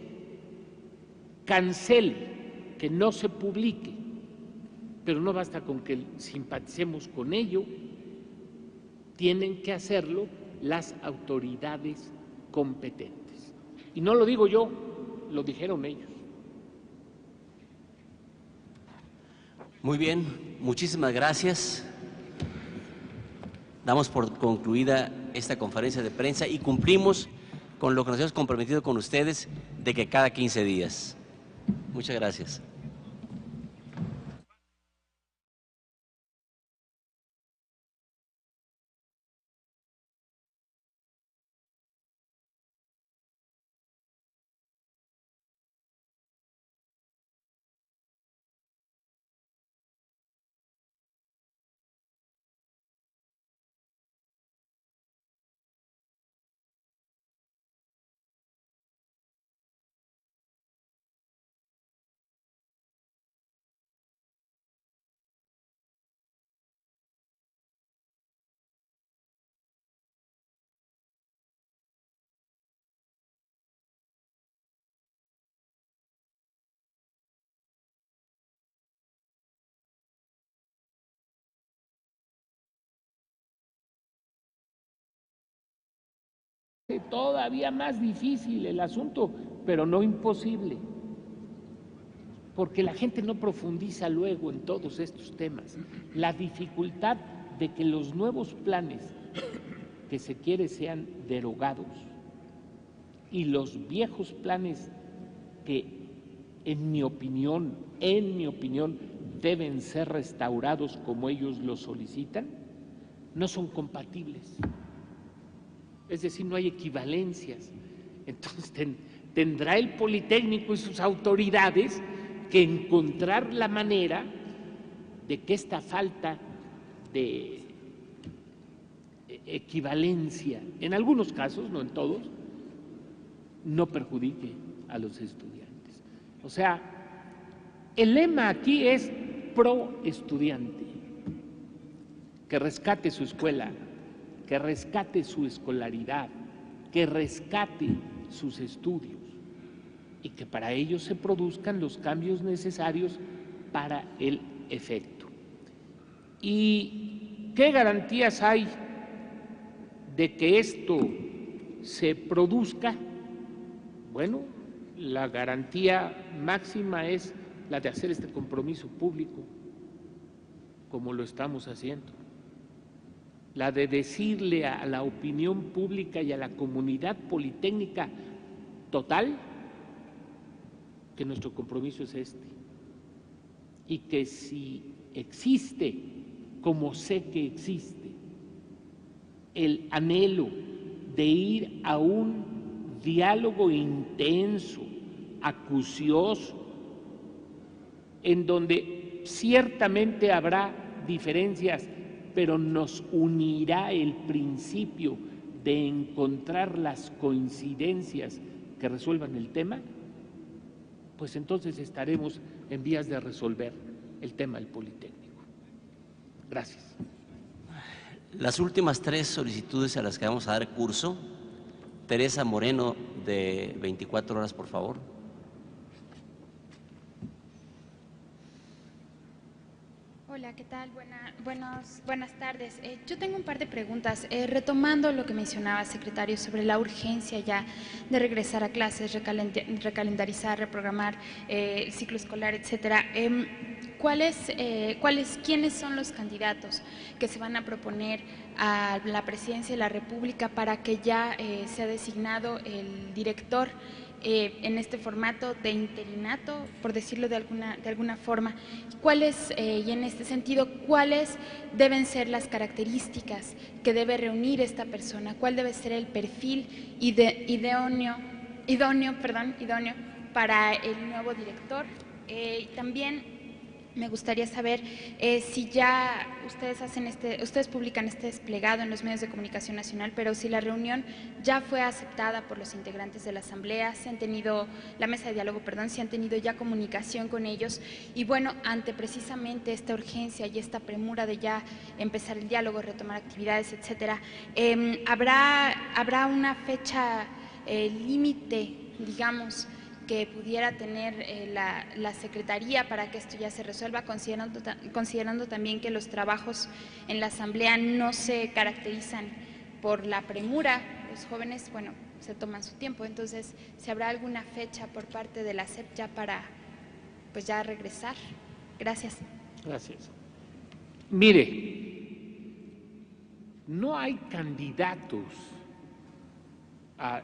Speaker 2: cancele, que no se publique, pero no basta con que simpaticemos con ello, tienen que hacerlo las autoridades competentes. Y no lo digo yo, lo dijeron ellos.
Speaker 1: Muy bien, muchísimas gracias. Damos por concluida esta conferencia de prensa y cumplimos con lo que nos hemos comprometido con ustedes de que cada 15 días. Muchas gracias.
Speaker 2: Todavía más difícil el asunto, pero no imposible, porque la gente no profundiza luego en todos estos temas. La dificultad de que los nuevos planes que se quiere sean derogados y los viejos planes que, en mi opinión, deben ser restaurados como ellos lo solicitan, no son compatibles. Es decir, no hay equivalencias. Entonces tendrá el Politécnico y sus autoridades que encontrar la manera de que esta falta de equivalencia, en algunos casos, no en todos, no perjudique a los estudiantes. O sea, El lema aquí es pro estudiante, que rescate su escuela, que rescate su escolaridad, que rescate sus estudios y que para ello se produzcan los cambios necesarios para el efecto. ¿Y qué garantías hay de que esto se produzca? Bueno, la garantía máxima es la de hacer este compromiso público, como lo estamos haciendo, la de decirle a la opinión pública y a la comunidad politécnica total que nuestro compromiso es este, y que si existe, como sé que existe, el anhelo de ir a un diálogo intenso, acucioso, en donde ciertamente habrá diferencias, pero nos unirá el principio de encontrar las coincidencias que resuelvan el tema, pues entonces estaremos en vías de resolver el tema del Politécnico. Gracias.
Speaker 1: Las últimas 3 solicitudes a las que vamos a dar curso. Teresa Moreno, de 24 horas, por favor.
Speaker 10: Hola, ¿qué tal? Buenas tardes. Yo tengo un par de preguntas. Retomando lo que mencionaba, secretario, sobre la urgencia ya de regresar a clases, recalendarizar, reprogramar el ciclo escolar, etcétera. ¿Quiénes son los candidatos que se van a proponer a la presidencia de la República para que ya sea designado el director en este formato de interinato, por decirlo de alguna forma? Y en este sentido, ¿cuáles deben ser las características que debe reunir esta persona? ¿Cuál debe ser el perfil idóneo para el nuevo director? También me gustaría saber si ya ustedes publican este desplegado en los medios de comunicación nacional, pero si la reunión ya fue aceptada por los integrantes de la Asamblea, la mesa de diálogo, si han tenido ya comunicación con ellos. Y bueno, ante precisamente esta urgencia y esta premura de ya empezar el diálogo, retomar actividades, etcétera, ¿habrá una fecha límite, digamos, que pudiera tener la Secretaría para que esto ya se resuelva, considerando también que los trabajos en la Asamblea no se caracterizan por la premura? Los jóvenes, bueno, se toman su tiempo. Entonces, ¿se habrá alguna fecha por parte de la SEP ya para, pues, ya regresar? Gracias.
Speaker 2: Gracias. Mire, no hay candidatos a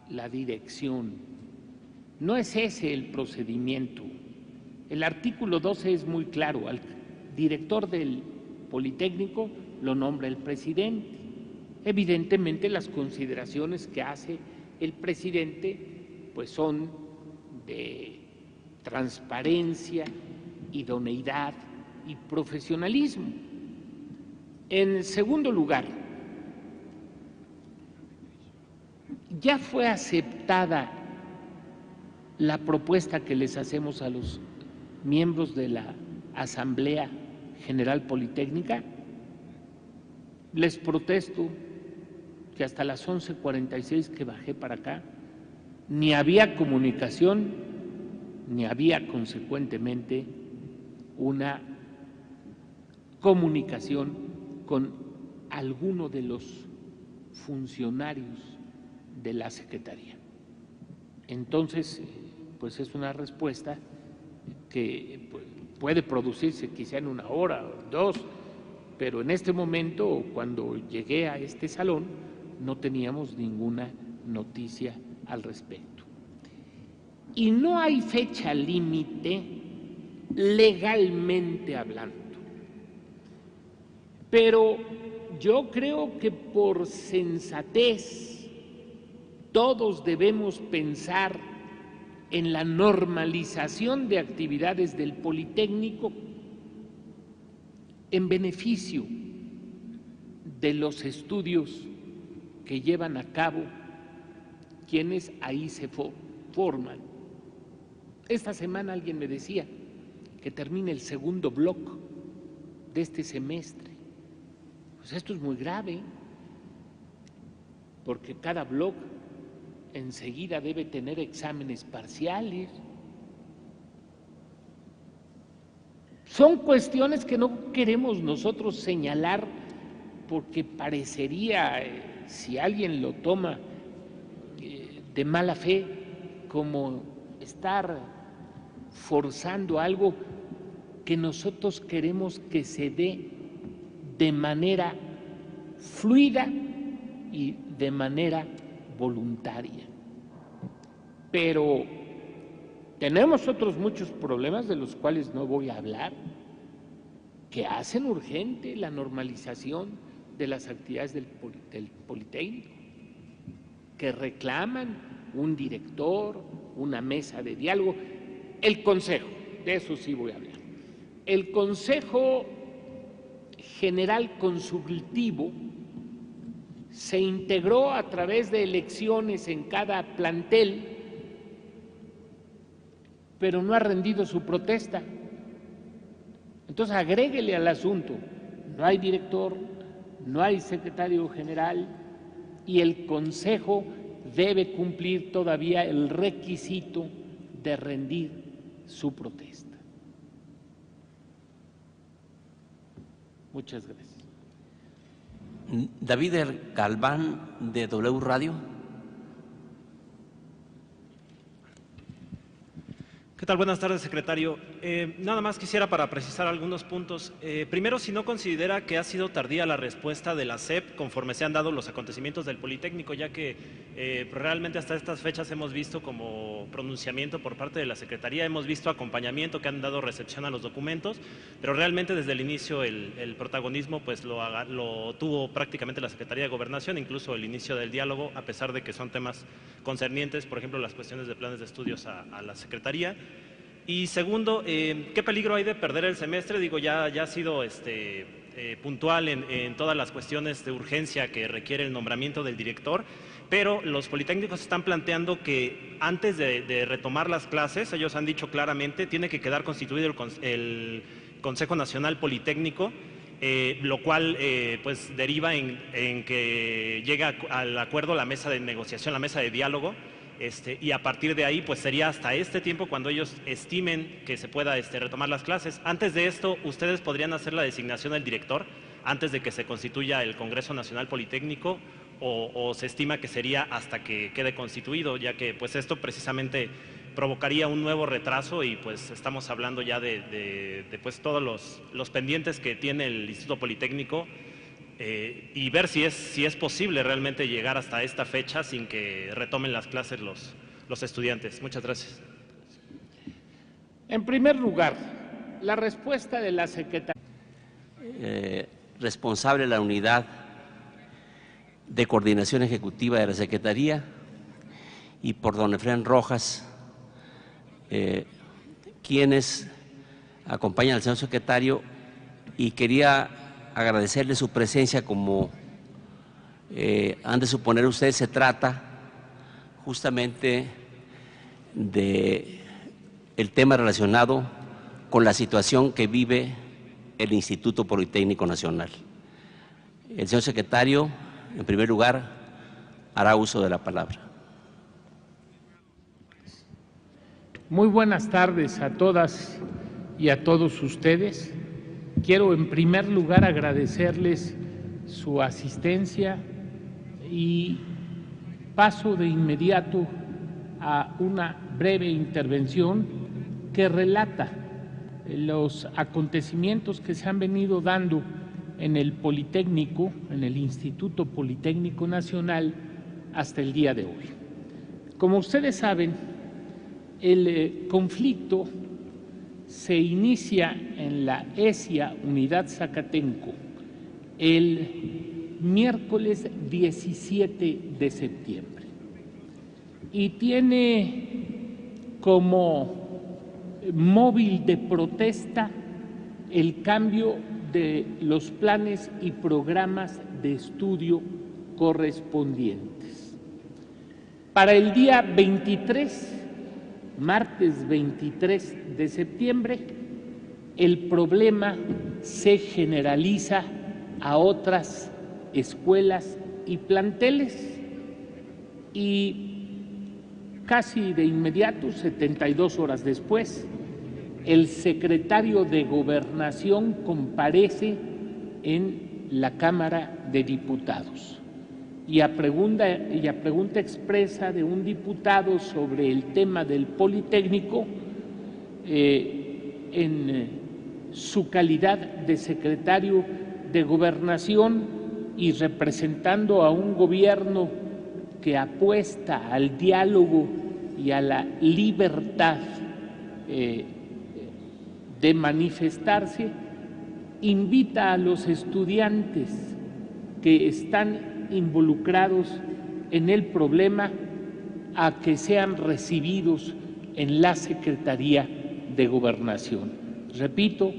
Speaker 2: la dirección. No es ese el procedimiento. El artículo 12 es muy claro. Al director del Politécnico lo nombra el presidente. Evidentemente, las consideraciones que hace el presidente pues son de transparencia, idoneidad y profesionalismo. En segundo lugar, ya fue aceptada la propuesta que les hacemos a los miembros de la Asamblea General Politécnica. Les protesto que hasta las 11:46 que bajé para acá, ni había comunicación, ni había consecuentemente una comunicación con alguno de los funcionarios de la Secretaría. Entonces, pues es una respuesta que puede producirse quizá en 1 hora o 2, pero en este momento, cuando llegué a este salón, no teníamos ninguna noticia al respecto. Y no hay fecha límite legalmente hablando, pero yo creo que por sensatez todos debemos pensar en la normalización de actividades del Politécnico en beneficio de los estudios que llevan a cabo quienes ahí se forman. Esta semana alguien me decía, que termine el segundo bloque de este semestre. Pues esto es muy grave, porque cada bloque enseguida debe tener exámenes parciales. Son cuestiones que no queremos nosotros señalar porque parecería, si alguien lo toma de mala fe, como estar forzando algo que nosotros queremos que se dé de manera fluida y de manera voluntaria. Pero tenemos otros muchos problemas de los cuales no voy a hablar, que hacen urgente la normalización de las actividades del Politécnico, que reclaman un director, una mesa de diálogo, el Consejo, de eso sí voy a hablar. El Consejo General Consultivo se integró a través de elecciones en cada plantel, pero no ha rendido su protesta. Entonces agréguele al asunto, no hay director, no hay secretario general y el Consejo debe cumplir todavía el requisito de rendir su protesta. Muchas gracias.
Speaker 1: David Galván, de W Radio.
Speaker 11: ¿Qué tal? Buenas tardes, secretario. Nada más quisiera para precisar algunos puntos. Primero, si no considera que ha sido tardía la respuesta de la SEP conforme se han dado los acontecimientos del Politécnico, ya que realmente hasta estas fechas hemos visto como pronunciamiento por parte de la Secretaría, hemos visto acompañamiento, que han dado recepción a los documentos, pero realmente desde el inicio el protagonismo pues lo tuvo prácticamente la Secretaría de Gobernación, incluso el inicio del diálogo, a pesar de que son temas concernientes, por ejemplo, las cuestiones de planes de estudios a la Secretaría. Y segundo, ¿qué peligro hay de perder el semestre? Digo, ya ha sido puntual en todas las cuestiones de urgencia que requiere el nombramiento del director, pero los politécnicos están planteando que antes de retomar las clases, ellos han dicho claramente, tiene que quedar constituido el Consejo Nacional Politécnico, lo cual pues deriva en que llega al acuerdo la mesa de negociación, la mesa de diálogo, y a partir de ahí pues sería hasta este tiempo cuando ellos estimen que se pueda retomar las clases. Antes de esto, ¿ustedes podrían hacer la designación del director antes de que se constituya el Congreso Nacional Politécnico o se estima que sería hasta que quede constituido, ya que pues esto precisamente provocaría un nuevo retraso y pues estamos hablando ya de pues todos los pendientes que tiene el Instituto Politécnico, y ver si es posible realmente llegar hasta esta fecha sin que retomen las clases los estudiantes. Muchas gracias.
Speaker 2: En primer lugar, la respuesta de la Secretaría.
Speaker 1: Responsable de la unidad de coordinación ejecutiva de la Secretaría, y por don Efraín Rojas, quienes acompañan al señor secretario, y quería agradecerle su presencia. Como han de suponer ustedes, se trata justamente de el tema relacionado con la situación que vive el Instituto Politécnico Nacional. El señor secretario, en primer lugar, hará uso de la palabra.
Speaker 2: Muy buenas tardes a todas y a todos ustedes. Quiero en primer lugar agradecerles su asistencia y paso de inmediato a una breve intervención que relata los acontecimientos que se han venido dando en el Politécnico, en el Instituto Politécnico Nacional, hasta el día de hoy. Como ustedes saben, el conflicto se inicia en la ESIA Unidad Zacatenco el miércoles 17 de septiembre y tiene como móvil de protesta el cambio de los planes y programas de estudio correspondientes. Para el día 23, martes 23 de septiembre, el problema se generaliza a otras escuelas y planteles y casi de inmediato, 72 horas después, el secretario de Gobernación comparece en la Cámara de Diputados y a pregunta expresa de un diputado sobre el tema del Politécnico, en su calidad de secretario de Gobernación y representando a un gobierno que apuesta al diálogo y a la libertad de manifestarse, invita a los estudiantes que están involucrados en el problema a que sean recibidos en la Secretaría de Gobernación. Repito,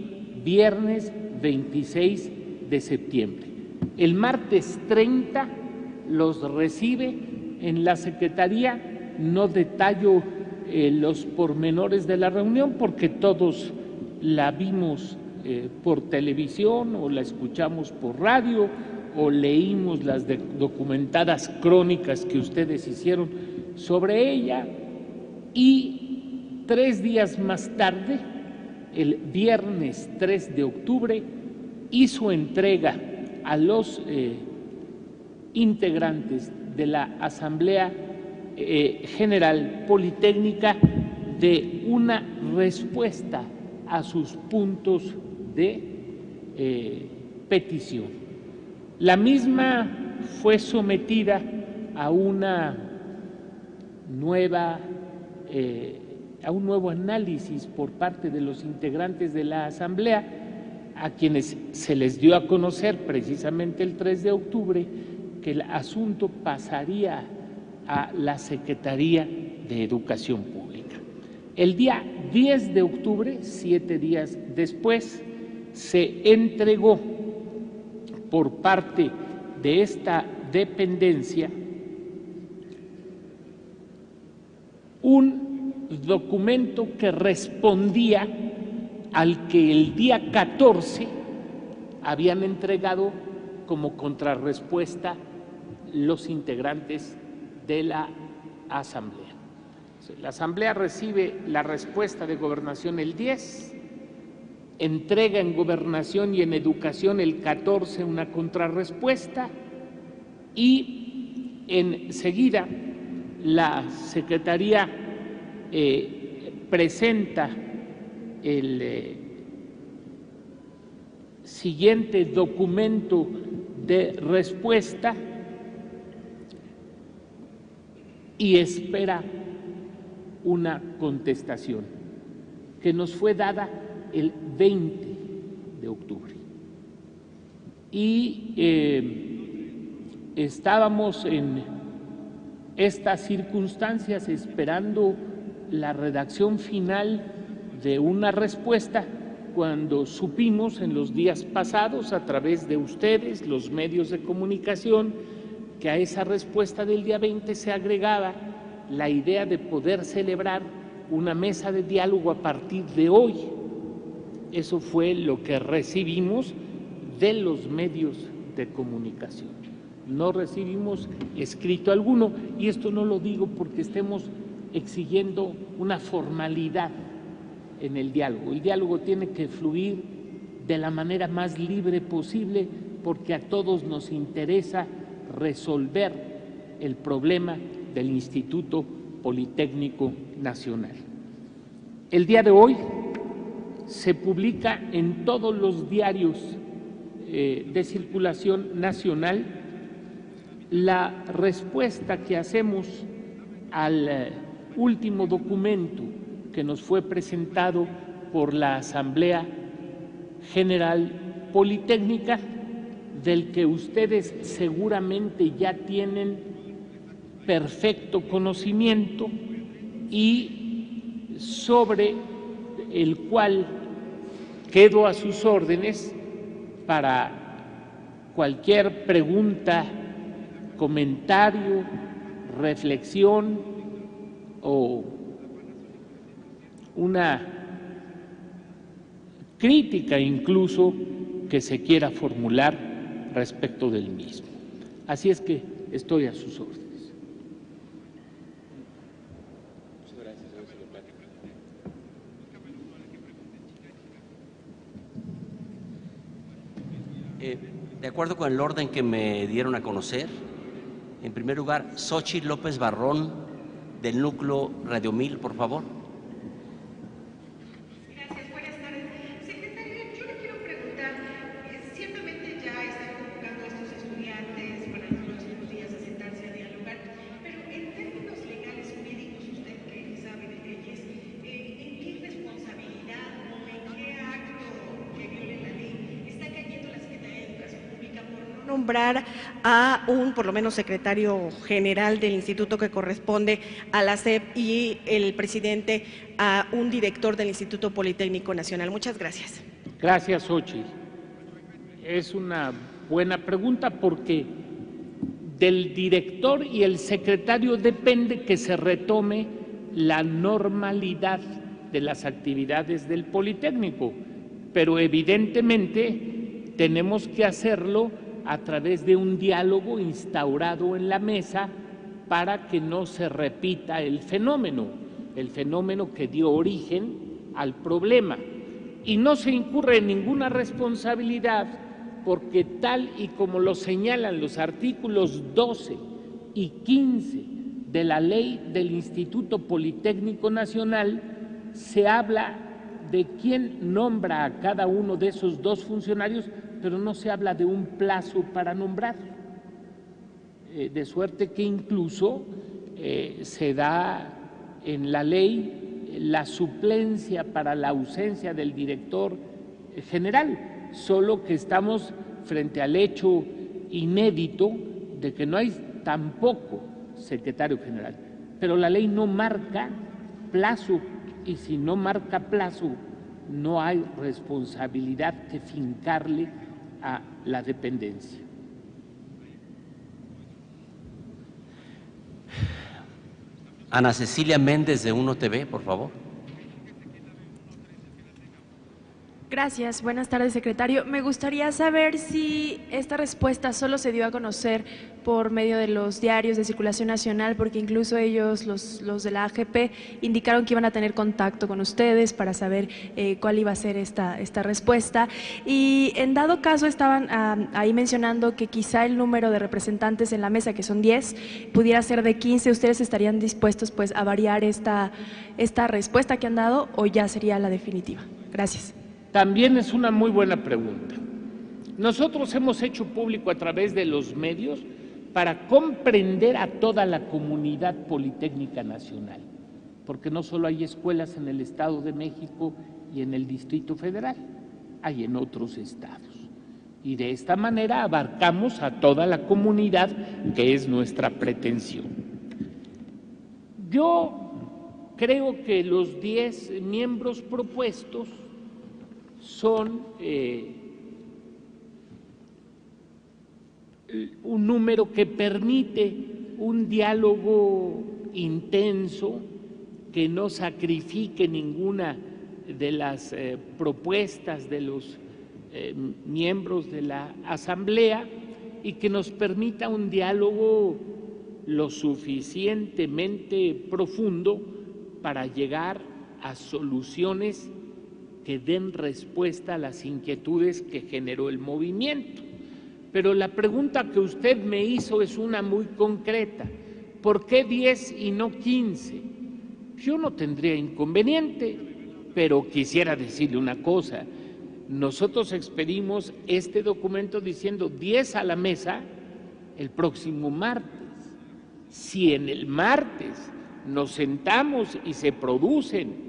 Speaker 2: viernes 26 de septiembre. El martes 30 los recibe en la Secretaría. No detallo los pormenores de la reunión porque todos la vimos por televisión o la escuchamos por radio o leímos las documentadas crónicas que ustedes hicieron sobre ella, y 3 días más tarde, el viernes 3 de octubre, hizo entrega a los integrantes de la Asamblea General Politécnica de una respuesta a sus puntos de petición. La misma fue sometida a un nuevo análisis por parte de los integrantes de la Asamblea, a quienes se les dio a conocer precisamente el 3 de octubre que el asunto pasaría a la Secretaría de Educación Pública. El día 10 de octubre, 7 días después, se entregó por parte de esta dependencia un documento que respondía al que el día 14 habían entregado como contrarrespuesta los integrantes de la Asamblea. La Asamblea recibe la respuesta de Gobernación el 10, entrega en Gobernación y en Educación el 14 una contrarrespuesta y enseguida la Secretaría presenta el siguiente documento de respuesta y espera una contestación que nos fue dada el 20 de octubre. Y estábamos en estas circunstancias esperando la redacción final de una respuesta cuando supimos en los días pasados a través de ustedes, los medios de comunicación, que a esa respuesta del día 20 se agregaba la idea de poder celebrar una mesa de diálogo a partir de hoy. Eso fue lo que recibimos de los medios de comunicación. No recibimos escrito alguno, y esto no lo digo porque estemos exigiendo una formalidad en el diálogo. El diálogo tiene que fluir de la manera más libre posible porque a todos nos interesa resolver el problema del Instituto Politécnico Nacional. El día de hoy se publica en todos los diarios de circulación nacional la respuesta que hacemos al último documento que nos fue presentado por la Asamblea General Politécnica, del que ustedes seguramente ya tienen perfecto conocimiento y sobre el cual quedo a sus órdenes para cualquier pregunta, comentario, reflexión o una crítica incluso que se quiera formular respecto del mismo. Así es que estoy a sus órdenes.
Speaker 1: De acuerdo con el orden que me dieron a conocer, en primer lugar, Xochitl López Barrón, del Núcleo Radio 1000, por favor.
Speaker 3: Gracias, buenas tardes. Secretario, yo le quiero preguntar, ciertamente ya están convocando a estos estudiantes para los próximos días a sentarse a dialogar, pero en términos legales, jurídicos, usted que sabe de leyes, ¿en qué responsabilidad o en qué acto que viole la ley está cayendo la Secretaría de Educación Pública por no
Speaker 13: nombrar a un, por lo menos, secretario general del instituto que corresponde a la SEP y el presidente a un director del Instituto Politécnico Nacional? Muchas gracias.
Speaker 2: Gracias, Xochitl. Es una buena pregunta porque del director y el secretario depende que se retome la normalidad de las actividades del Politécnico, pero evidentemente tenemos que hacerlo a través de un diálogo instaurado en la mesa para que no se repita el fenómeno que dio origen al problema. Y no se incurre en ninguna responsabilidad porque tal y como lo señalan los artículos 12 y 15 de la ley del Instituto Politécnico Nacional, se habla de quién nombra a cada uno de esos dos funcionarios, pero no se habla de un plazo para nombrar, de suerte que incluso se da en la ley la suplencia para la ausencia del director general, solo que estamos frente al hecho inédito de que no hay tampoco secretario general, pero la ley no marca plazo y si no marca plazo no hay responsabilidad que fincarle a la dependencia.
Speaker 1: Ana Cecilia Méndez de Uno TV, por favor.
Speaker 4: Gracias. Buenas tardes, secretario. Me gustaría saber si esta respuesta solo se dio a conocer por medio de los diarios de circulación nacional, porque incluso ellos, los de la AGP, indicaron que iban a tener contacto con ustedes para saber cuál iba a ser esta respuesta. Y en dado caso estaban ahí mencionando que quizá el número de representantes en la mesa, que son 10, pudiera ser de 15. ¿Ustedes estarían dispuestos pues a variar esta respuesta que han dado o ya sería la definitiva? Gracias.
Speaker 2: También es una muy buena pregunta. Nosotros hemos hecho público a través de los medios para comprender a toda la comunidad politécnica nacional, porque no solo hay escuelas en el Estado de México y en el Distrito Federal, hay en otros estados. Y de esta manera abarcamos a toda la comunidad, que es nuestra pretensión. Yo creo que los 10 miembros propuestos son un número que permite un diálogo intenso, que no sacrifique ninguna de las propuestas de los miembros de la Asamblea y que nos permita un diálogo lo suficientemente profundo para llegar a soluciones que den respuesta a las inquietudes que generó el movimiento. Pero la pregunta que usted me hizo es una muy concreta. ¿Por qué 10 y no 15? Yo no tendría inconveniente, pero quisiera decirle una cosa. Nosotros expedimos este documento diciendo 10 a la mesa el próximo martes. Si en el martes nos sentamos y se producen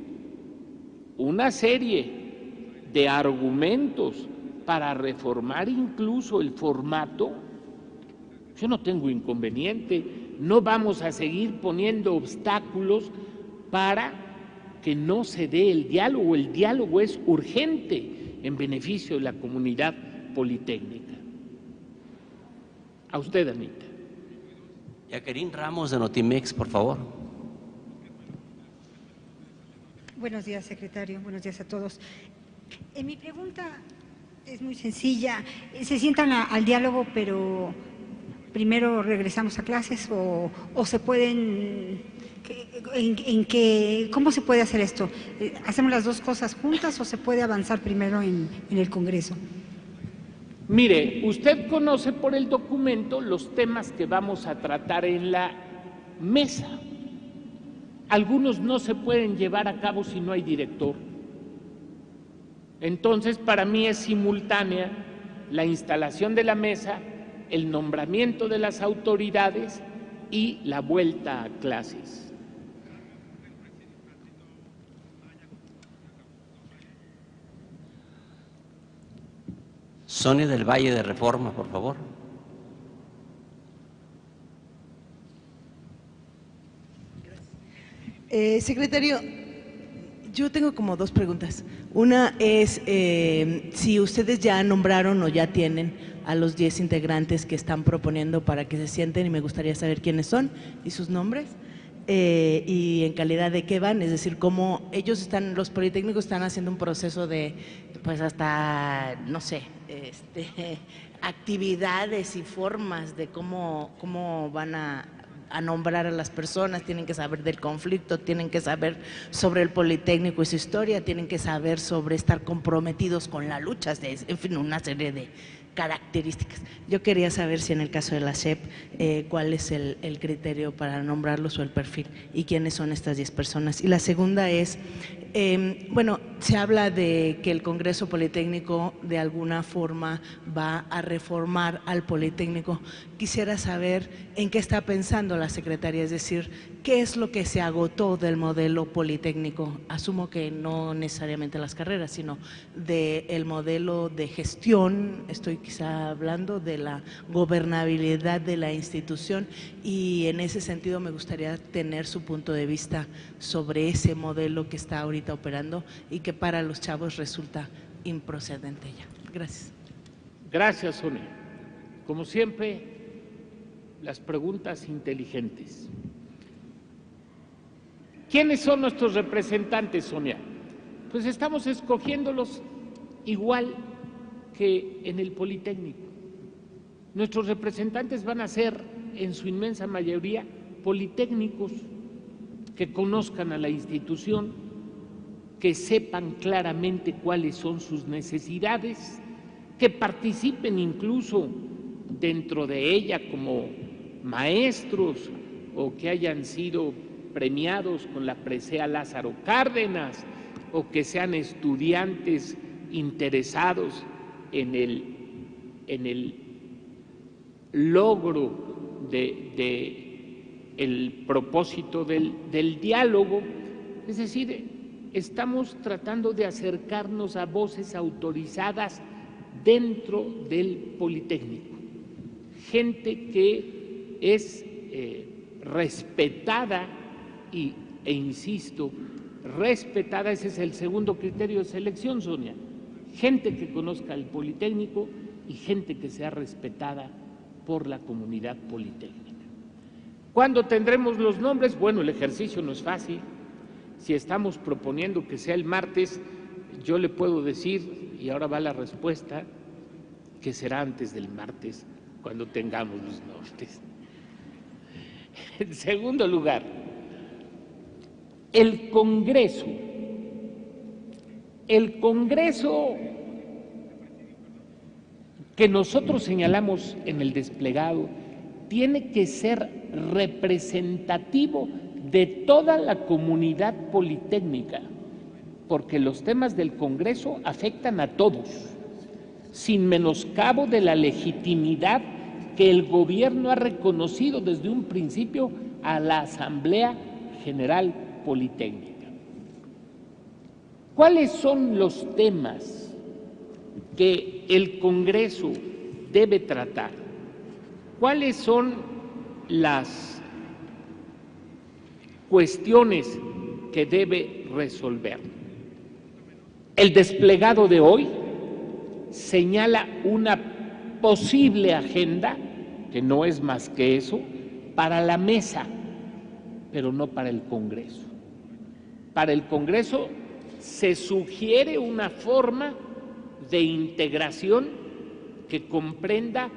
Speaker 2: una serie de argumentos para reformar incluso el formato, yo no tengo inconveniente, no vamos a seguir poniendo obstáculos para que no se dé el diálogo es urgente en beneficio de la comunidad politécnica. A usted, Anita.
Speaker 1: Jacqueline Ramos de Notimex, por favor.
Speaker 5: Buenos días, secretario. Buenos días a todos. Mi pregunta es muy sencilla. ¿Se sientan al diálogo, pero primero regresamos a clases o se pueden... ¿Cómo se puede hacer esto? ¿Hacemos las dos cosas juntas o se puede avanzar primero en el Congreso?
Speaker 2: Mire, usted conoce por el documento los temas que vamos a tratar en la mesa. Algunos no se pueden llevar a cabo si no hay director. Entonces, para mí es simultánea la instalación de la mesa, el nombramiento de las autoridades y la vuelta a clases.
Speaker 1: Sonia del Valle de Reforma, por favor.
Speaker 6: Secretario, yo tengo como dos preguntas. Una es si ustedes ya nombraron o ya tienen a los 10 integrantes que están proponiendo para que se sienten, y me gustaría saber quiénes son y sus nombres, y en calidad de qué van, es decir, cómo ellos están, los politécnicos están haciendo un proceso de, pues hasta, no sé, actividades y formas de cómo van a nombrar a las personas, tienen que saber del conflicto, tienen que saber sobre el Politécnico y su historia, tienen que saber sobre estar comprometidos con la lucha, en fin, una serie de características. Yo quería saber si en el caso de la SEP, cuál es el criterio para nombrarlos o el perfil y quiénes son estas 10 personas. Y la segunda es, bueno, se habla de que el Congreso Politécnico de alguna forma va a reformar al Politécnico. Quisiera saber en qué está pensando la Secretaría, es decir, qué es lo que se agotó del modelo Politécnico. Asumo que no necesariamente las carreras, sino del modelo de gestión, estoy quizá hablando de la gobernabilidad de la institución, y en ese sentido me gustaría tener su punto de vista sobre ese modelo que está ahorita operando y que para los chavos resulta improcedente ya. Gracias.
Speaker 2: Gracias, Sonia. Como siempre, las preguntas inteligentes. ¿Quiénes son nuestros representantes, Sonia? Pues estamos escogiéndolos igual que en el Politécnico. Nuestros representantes van a ser, en su inmensa mayoría, politécnicos que conozcan a la institución, que sepan claramente cuáles son sus necesidades, que participen incluso dentro de ella como maestros o que hayan sido premiados con la presea Lázaro Cárdenas o que sean estudiantes interesados en el logro el propósito del diálogo. Es decir, estamos tratando de acercarnos a voces autorizadas dentro del Politécnico, gente que es respetada e insisto, respetada, ese es el segundo criterio de selección, Sonia, gente que conozca el Politécnico y gente que sea respetada por la comunidad politécnica. ¿Cuándo tendremos los nombres? Bueno, el ejercicio no es fácil. Si estamos proponiendo que sea el martes, yo le puedo decir, y ahora va la respuesta, que será antes del martes, cuando tengamos los nombres. En segundo lugar, el Congreso que nosotros señalamos en el desplegado tiene que ser representativo de toda la comunidad politécnica, porque los temas del Congreso afectan a todos, sin menoscabo de la legitimidad que el gobierno ha reconocido desde un principio a la Asamblea General Politécnica. ¿Cuáles son los temas que el Congreso debe tratar? ¿Cuáles son las cuestiones que debe resolver? El desplegado de hoy señala una posible agenda, que no es más que eso, para la mesa, pero no para el Congreso. Para el Congreso se sugiere una forma de integración que comprenda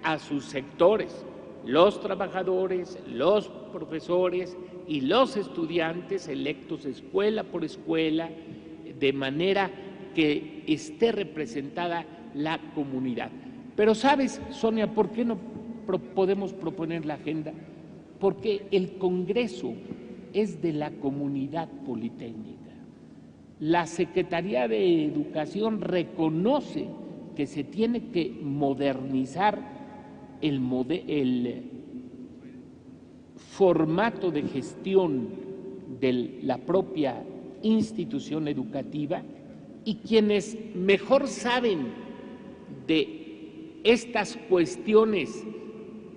Speaker 2: a sus sectores, los trabajadores, los profesores y los estudiantes electos escuela por escuela, de manera que esté representada la comunidad. Pero ¿sabes, Sonia, por qué no podemos proponer la agenda? Porque el Congreso es de la comunidad politécnica. La Secretaría de Educación reconoce que se tiene que modernizar el formato de gestión de la propia institución educativa, y quienes mejor saben de estas cuestiones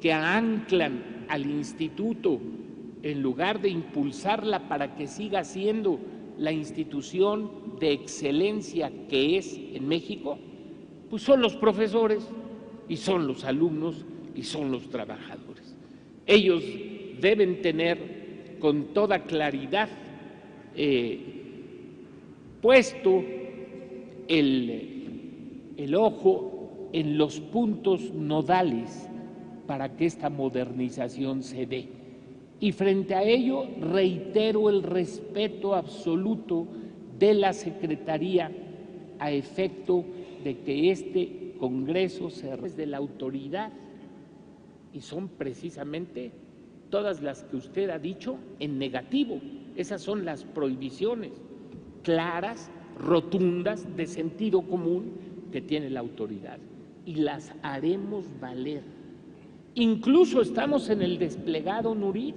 Speaker 2: que anclan al instituto en lugar de impulsarla para que siga siendo la institución de excelencia que es en México, pues son los profesores y son los alumnos y son los trabajadores. Ellos deben tener con toda claridad puesto el ojo en los puntos nodales para que esta modernización se dé. Y frente a ello reitero el respeto absoluto de la Secretaría a efecto de que este Congreso se de la autoridad, y son precisamente todas las que usted ha dicho en negativo. Esas son las prohibiciones claras, rotundas, de sentido común que tiene la autoridad, y las haremos valer. Incluso estamos en el desplegado Nurit,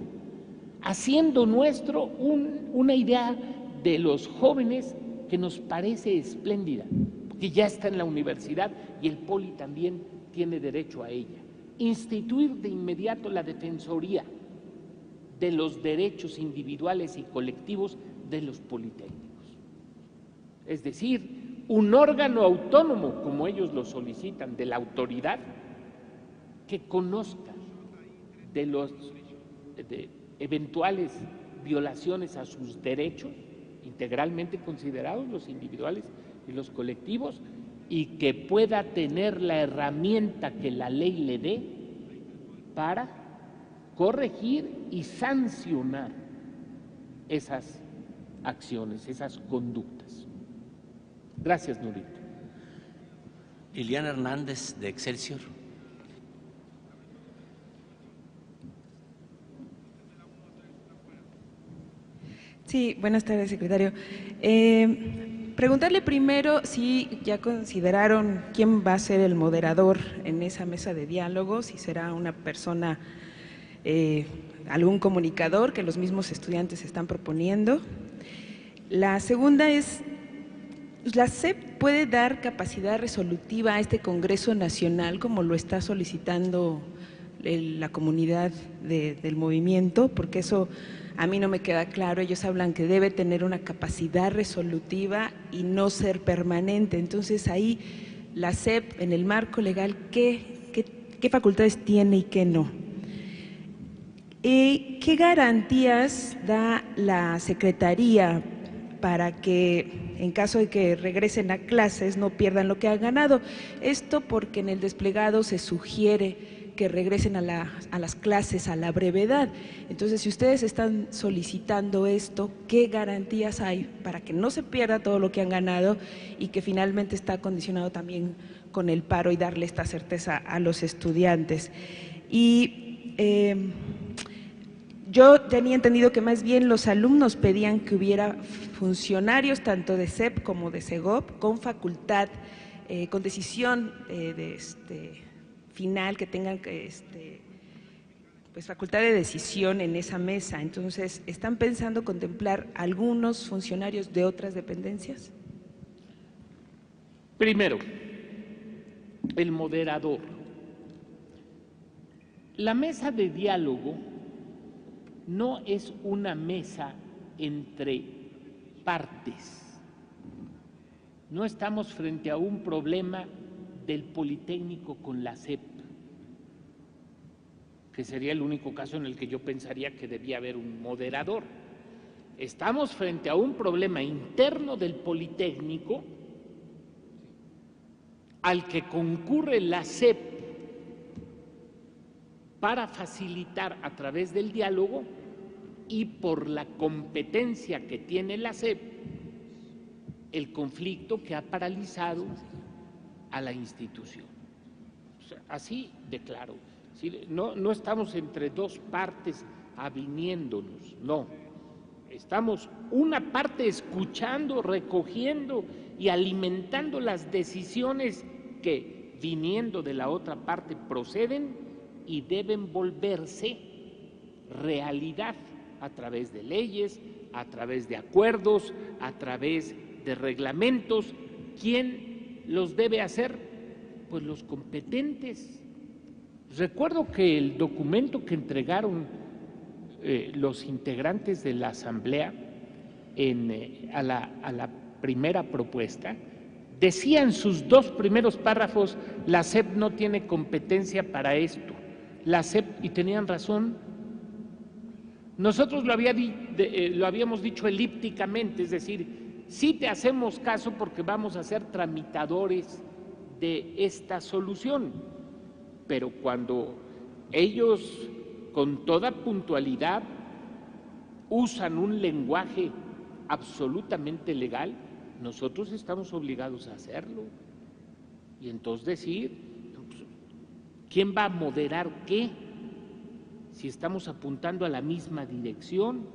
Speaker 2: haciendo nuestro una idea de los jóvenes que nos parece espléndida, que ya está en la universidad y el Poli también tiene derecho a ella. Instituir de inmediato la Defensoría de los derechos individuales y colectivos de los politécnicos. Es decir, un órgano autónomo, como ellos lo solicitan, de la autoridad, que conozca de los eventuales violaciones a sus derechos, integralmente considerados los individuales y los colectivos, y que pueda tener la herramienta que la ley le dé para corregir y sancionar esas acciones, esas conductas. Gracias, Nurita.
Speaker 1: Liliana Hernández, de Excelsior.
Speaker 9: Sí, buenas tardes, secretario. Preguntarle primero si ya consideraron quién va a ser el moderador en esa mesa de diálogo, si será una persona, algún comunicador que los mismos estudiantes están proponiendo. La segunda es, ¿la SEP puede dar capacidad resolutiva a este Congreso Nacional como lo está solicitando la comunidad del movimiento? Porque eso a mí no me queda claro. Ellos hablan que debe tener una capacidad resolutiva y no ser permanente. Entonces ahí la SEP, en el marco legal, ¿qué facultades tiene y qué no? ¿Qué garantías da la Secretaría para que en caso de que regresen a clases no pierdan lo que han ganado? Esto porque en el desplegado se sugiere que regresen a las clases a la brevedad. Entonces, si ustedes están solicitando esto, ¿qué garantías hay para que no se pierda todo lo que han ganado y que finalmente está condicionado también con el paro y darle esta certeza a los estudiantes? Y yo tenía entendido que más bien los alumnos pedían que hubiera funcionarios tanto de SEP como de SEGOP con facultad, con decisión final, que tengan pues facultad de decisión en esa mesa. Entonces, ¿están pensando contemplar algunos funcionarios de otras dependencias?
Speaker 2: Primero, el moderador. La mesa de diálogo no es una mesa entre partes. No estamos frente a un problema del Politécnico con la SEP, que sería el único caso en el que yo pensaría que debía haber un moderador. estamos frente a un problema interno del Politécnico al que concurre la SEP para facilitar a través del diálogo y por la competencia que tiene la SEP el conflicto que ha paralizado a la institución. O sea, así de claro. No estamos entre dos partes aviniéndonos, no. Estamos una parte escuchando, recogiendo y alimentando las decisiones que, viniendo de la otra parte, proceden y deben volverse realidad a través de leyes, a través de acuerdos, a través de reglamentos. ¿Quién los debe hacer? Pues los competentes. Recuerdo que el documento que entregaron los integrantes de la Asamblea a la primera propuesta, decía en sus 2 primeros párrafos: la SEP no tiene competencia para esto. La SEP, y tenían razón. Nosotros lo habíamos dicho elípticamente, es decir, sí te hacemos caso porque vamos a ser tramitadores de esta solución, pero cuando ellos con toda puntualidad usan un lenguaje absolutamente legal, nosotros estamos obligados a hacerlo. Y entonces decir, ¿quién va a moderar qué? Si estamos apuntando a la misma dirección,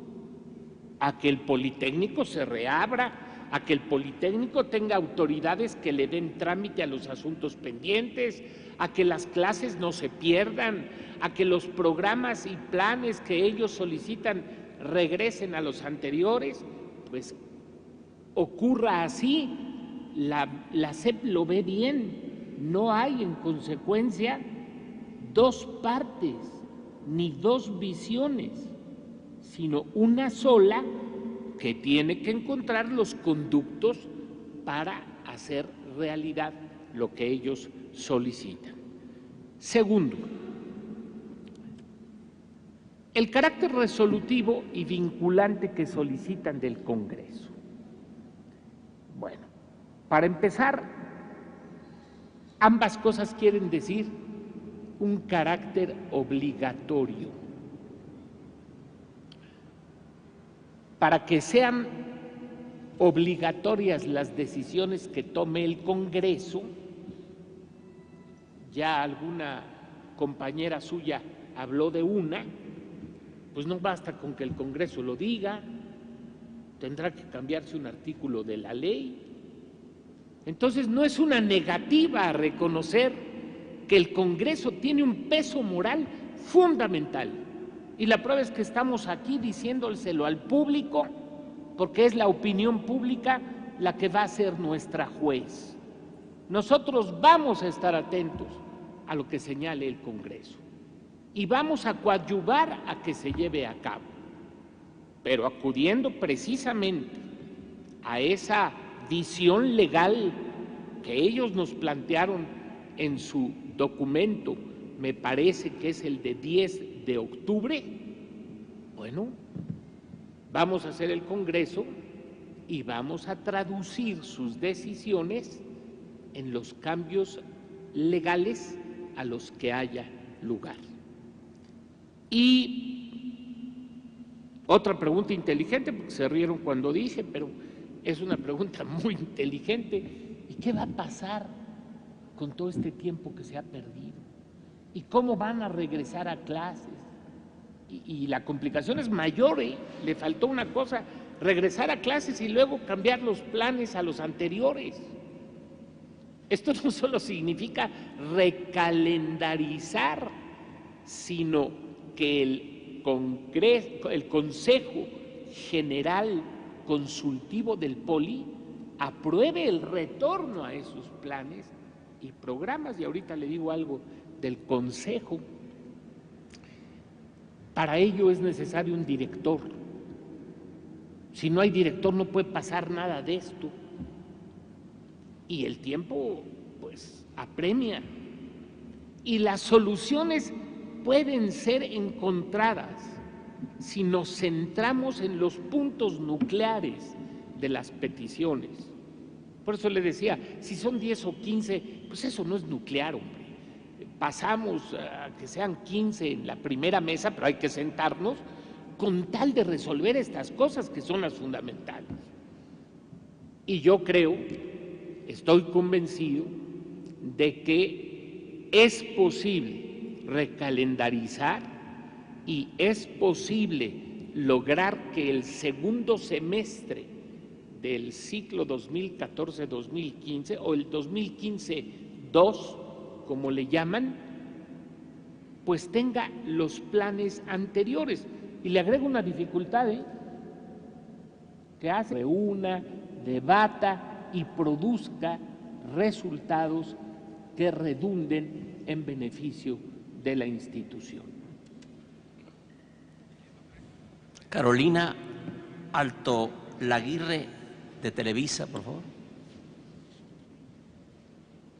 Speaker 2: a que el Politécnico se reabra, a que el Politécnico tenga autoridades que le den trámite a los asuntos pendientes, a que las clases no se pierdan, a que los programas y planes que ellos solicitan regresen a los anteriores, pues ocurra así. La SEP lo ve bien, no hay en consecuencia 2 partes ni 2 visiones, sino una sola que tiene que encontrar los conductos para hacer realidad lo que ellos solicitan. Segundo, el carácter resolutivo y vinculante que solicitan del Congreso. Bueno, para empezar, ambas cosas quieren decir un carácter obligatorio. Para que sean obligatorias las decisiones que tome el Congreso, ya alguna compañera suya habló de una, pues no basta con que el Congreso lo diga, tendrá que cambiarse un artículo de la ley. Entonces no es una negativa a reconocer que el Congreso tiene un peso moral fundamental. Y la prueba es que estamos aquí diciéndoselo al público, porque es la opinión pública la que va a ser nuestra juez. Nosotros vamos a estar atentos a lo que señale el Congreso y vamos a coadyuvar a que se lleve a cabo, pero acudiendo precisamente a esa visión legal que ellos nos plantearon en su documento, me parece que es el de 10 de octubre, bueno, vamos a hacer el Congreso y vamos a traducir sus decisiones en los cambios legales a los que haya lugar. Y otra pregunta inteligente, porque se rieron cuando dije, pero es una pregunta muy inteligente: ¿y qué va a pasar con todo este tiempo que se ha perdido? ¿Y cómo van a regresar a clases? Y la complicación es mayor, ¿eh? Le faltó una cosa: regresar a clases y luego cambiar los planes a los anteriores. Esto no solo significa recalendarizar, sino que el Consejo General Consultivo del Poli apruebe el retorno a esos planes y programas. Y ahorita le digo algo del Consejo. Para ello es necesario un director. Si no hay director no puede pasar nada de esto. Y el tiempo, pues, apremia. Y las soluciones pueden ser encontradas si nos centramos en los puntos nucleares de las peticiones. Por eso le decía, si son 10 o 15, pues eso no es nuclear, hombre. Pasamos a que sean 15 en la primera mesa, pero hay que sentarnos con tal de resolver estas cosas que son las fundamentales. Y yo creo, estoy convencido de que es posible recalendarizar y es posible lograr que el segundo semestre del ciclo 2014-2015 o el 2015-2, como le llaman, pues tenga los planes anteriores. Y le agrego una dificultad, que hace reúna, debata y produzca resultados que redunden en beneficio de la institución.
Speaker 1: Carolina Alto Laguirre, de Televisa, por favor.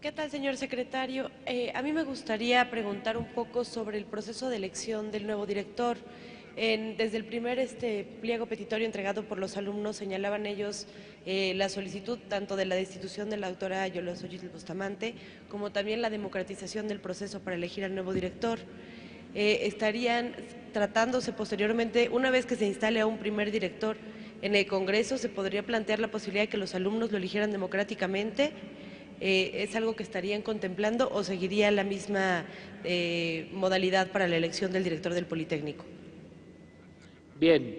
Speaker 7: ¿Qué tal, señor secretario? A mí me gustaría preguntar un poco sobre el proceso de elección del nuevo director. Desde el primer pliego petitorio entregado por los alumnos señalaban ellos la solicitud tanto de la destitución de la doctora Yolosóyitl Bustamante como también la democratización del proceso para elegir al nuevo director. Estarían tratándose posteriormente, una vez que se instale a un primer director en el Congreso, se podría plantear la posibilidad de que los alumnos lo eligieran democráticamente. ¿Es algo que estarían contemplando o seguiría la misma modalidad para la elección del director del Politécnico?
Speaker 2: Bien,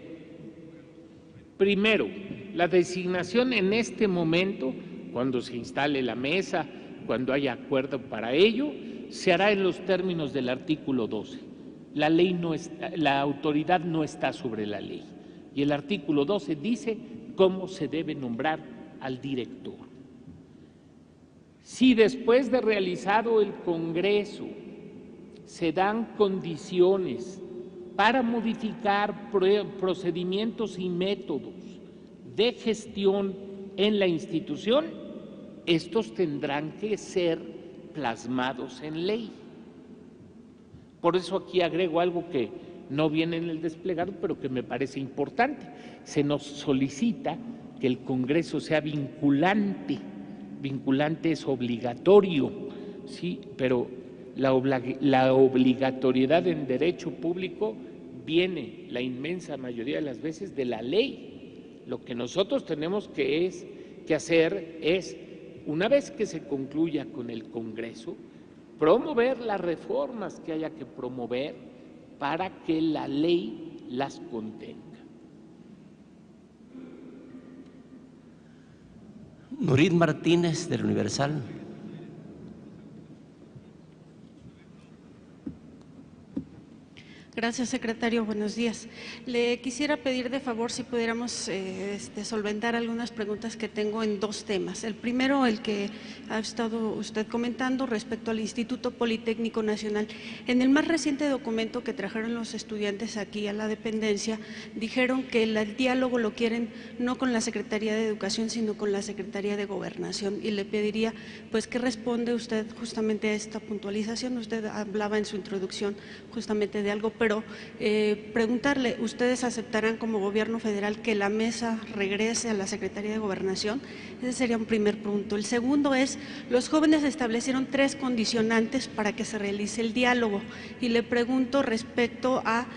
Speaker 2: primero, la designación en este momento, cuando se instale la mesa, cuando haya acuerdo para ello, se hará en los términos del artículo 12. La ley no está, la autoridad no está sobre la ley. Y el artículo 12 dice cómo se debe nombrar al director. Si después de realizado el Congreso se dan condiciones para modificar procedimientos y métodos de gestión en la institución, estos tendrán que ser plasmados en ley. Por eso aquí agrego algo que no viene en el desplegado, pero que me parece importante. Se nos solicita que el Congreso sea vinculante. Vinculante es obligatorio, sí, pero la obligatoriedad en derecho público viene la inmensa mayoría de las veces de la ley. Lo que nosotros tenemos que hacer es, una vez que se concluya con el Congreso, promover las reformas que haya que promover para que la ley las contenga.
Speaker 1: Nurit Martínez, del Universal.
Speaker 8: Gracias, secretario. Buenos días. Le quisiera pedir de favor si pudiéramos solventar algunas preguntas que tengo en dos temas. El primero, el que ha estado usted comentando respecto al Instituto Politécnico Nacional. En el más reciente documento que trajeron los estudiantes aquí a la dependencia, dijeron que el diálogo lo quieren no con la Secretaría de Educación, sino con la Secretaría de Gobernación. Y le pediría, pues, ¿qué responde usted justamente a esta puntualización? Usted hablaba en su introducción justamente de algo, pero preguntarle, ¿ustedes aceptarán como gobierno federal que la mesa regrese a la Secretaría de Gobernación? Ese sería un primer punto. El segundo es, los jóvenes establecieron 3 condicionantes para que se realice el diálogo y le pregunto respecto a,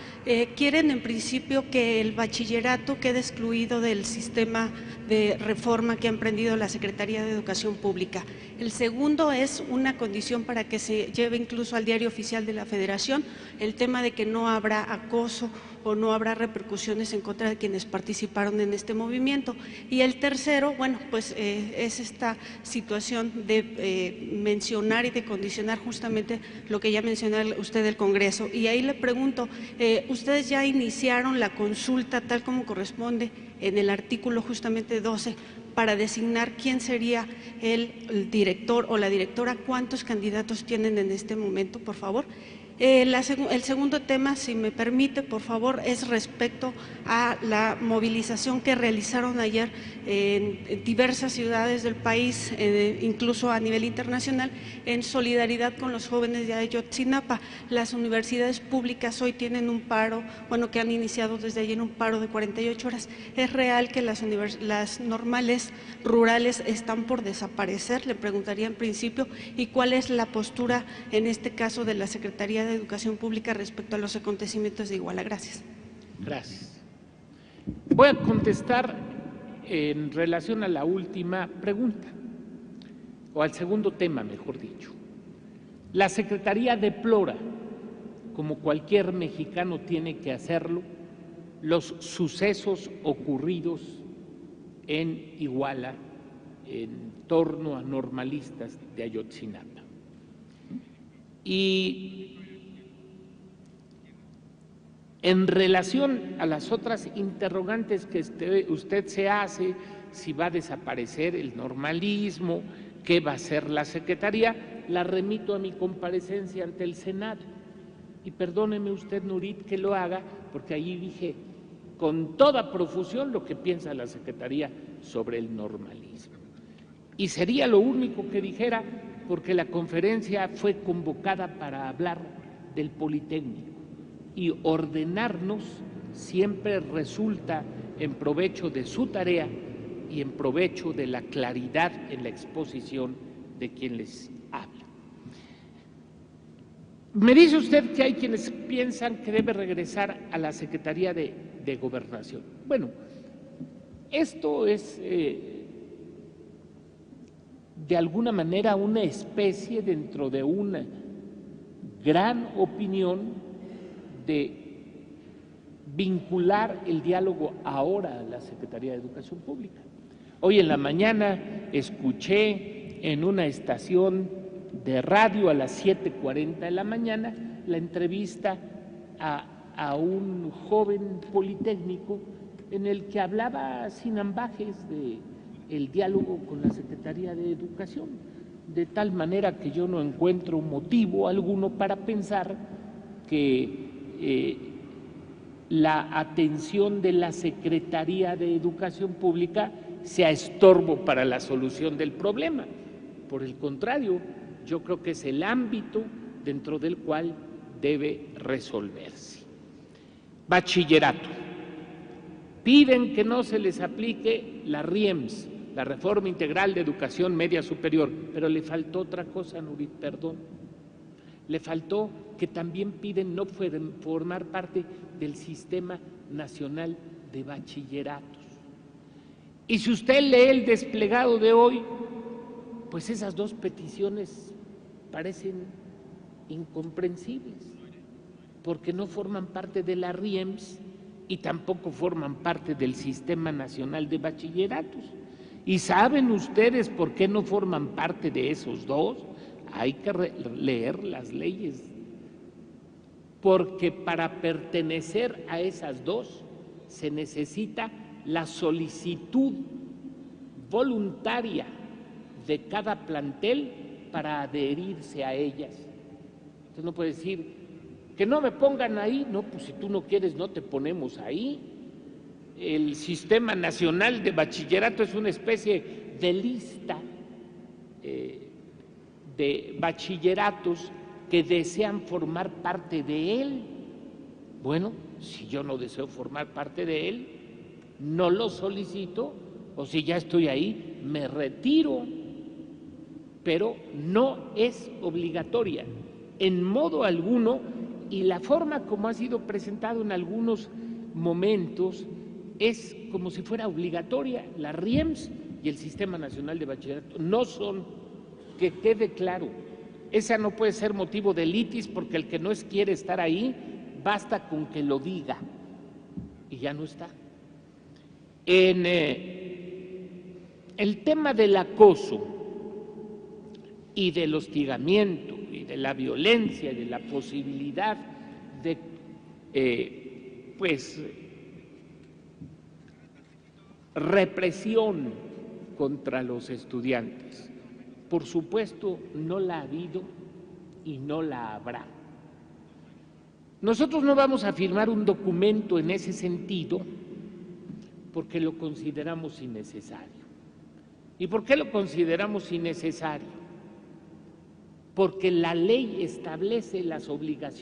Speaker 8: quieren en principio que el bachillerato quede excluido del sistema de reforma que ha emprendido la Secretaría de Educación Pública. El segundo es una condición para que se lleve incluso al Diario Oficial de la Federación el tema de que no habrá acoso o no habrá repercusiones en contra de quienes participaron en este movimiento. Y el tercero, bueno, pues es esta situación de mencionar y de condicionar justamente lo que ya mencionó usted del Congreso. Y ahí le pregunto, ¿ustedes ya iniciaron la consulta tal como corresponde en el artículo justamente 12 para designar quién sería el director o la directora? ¿Cuántos candidatos tienen en este momento, por favor? El segundo tema, si me permite, por favor, es respecto a la movilización que realizaron ayer en diversas ciudades del país, incluso a nivel internacional, en solidaridad con los jóvenes de Ayotzinapa. Las universidades públicas hoy tienen un paro, bueno, que han iniciado desde ayer un paro de 48 horas. ¿Es real que las normales rurales están por desaparecer? Le preguntaría en principio, ¿y cuál es la postura en este caso de la Secretaría de Educación Pública respecto a los acontecimientos de Iguala? Gracias.
Speaker 2: Gracias. Voy a contestar en relación a la última pregunta, o al segundo tema, mejor dicho. La Secretaría deplora, como cualquier mexicano tiene que hacerlo, los sucesos ocurridos en Iguala en torno a normalistas de Ayotzinapa. Y en relación a las otras interrogantes que usted se hace, si va a desaparecer el normalismo, qué va a hacer la Secretaría, la remito a mi comparecencia ante el Senado. Y perdóneme usted, Nurit, que lo haga, porque allí dije con toda profusión lo que piensa la Secretaría sobre el normalismo. Y sería lo único que dijera, porque la conferencia fue convocada para hablar del Politécnico, y ordenarnos siempre resulta en provecho de su tarea y en provecho de la claridad en la exposición de quien les habla. Me dice usted que hay quienes piensan que debe regresar a la Secretaría de Gobernación. Bueno, esto es de alguna manera una especie dentro de una gran opinión de vincular el diálogo ahora a la Secretaría de Educación Pública. Hoy en la mañana escuché en una estación de radio a las 7:40 de la mañana la entrevista a un joven politécnico en el que hablaba sin ambajes del diálogo con la Secretaría de Educación, de tal manera que yo no encuentro motivo alguno para pensar que la atención de la Secretaría de Educación Pública sea estorbo para la solución del problema. Por el contrario, yo creo que es el ámbito dentro del cual debe resolverse. Bachillerato. Piden que no se les aplique la RIEMS, la Reforma Integral de Educación Media Superior, pero le faltó otra cosa, Nurit, perdón. Le faltó que también piden no formar parte del Sistema Nacional de Bachilleratos. Y si usted lee el desplegado de hoy, pues esas dos peticiones parecen incomprensibles, porque no forman parte de la RIEMS y tampoco forman parte del Sistema Nacional de Bachilleratos. ¿Y saben ustedes por qué no forman parte de esos dos? Hay que leer las leyes, porque para pertenecer a esas dos se necesita la solicitud voluntaria de cada plantel para adherirse a ellas. Entonces no puede decir que no me pongan ahí, no, pues si tú no quieres no te ponemos ahí. El Sistema Nacional de Bachillerato es una especie de lista de bachilleratos que desean formar parte de él. Bueno, si yo no deseo formar parte de él, no lo solicito, o si ya estoy ahí, me retiro, pero no es obligatoria en modo alguno, y la forma como ha sido presentado en algunos momentos es como si fuera obligatoria. La RIEMS y el Sistema Nacional de Bachillerato no son. Que quede claro, esa no puede ser motivo de litis, porque el que no quiere estar ahí, basta con que lo diga y ya no está. En el tema del acoso y del hostigamiento y de la violencia y de la posibilidad de represión contra los estudiantes, por supuesto no la ha habido y no la habrá. Nosotros no vamos a firmar un documento en ese sentido porque lo consideramos innecesario. ¿Y por qué lo consideramos innecesario? Porque la ley establece las obligaciones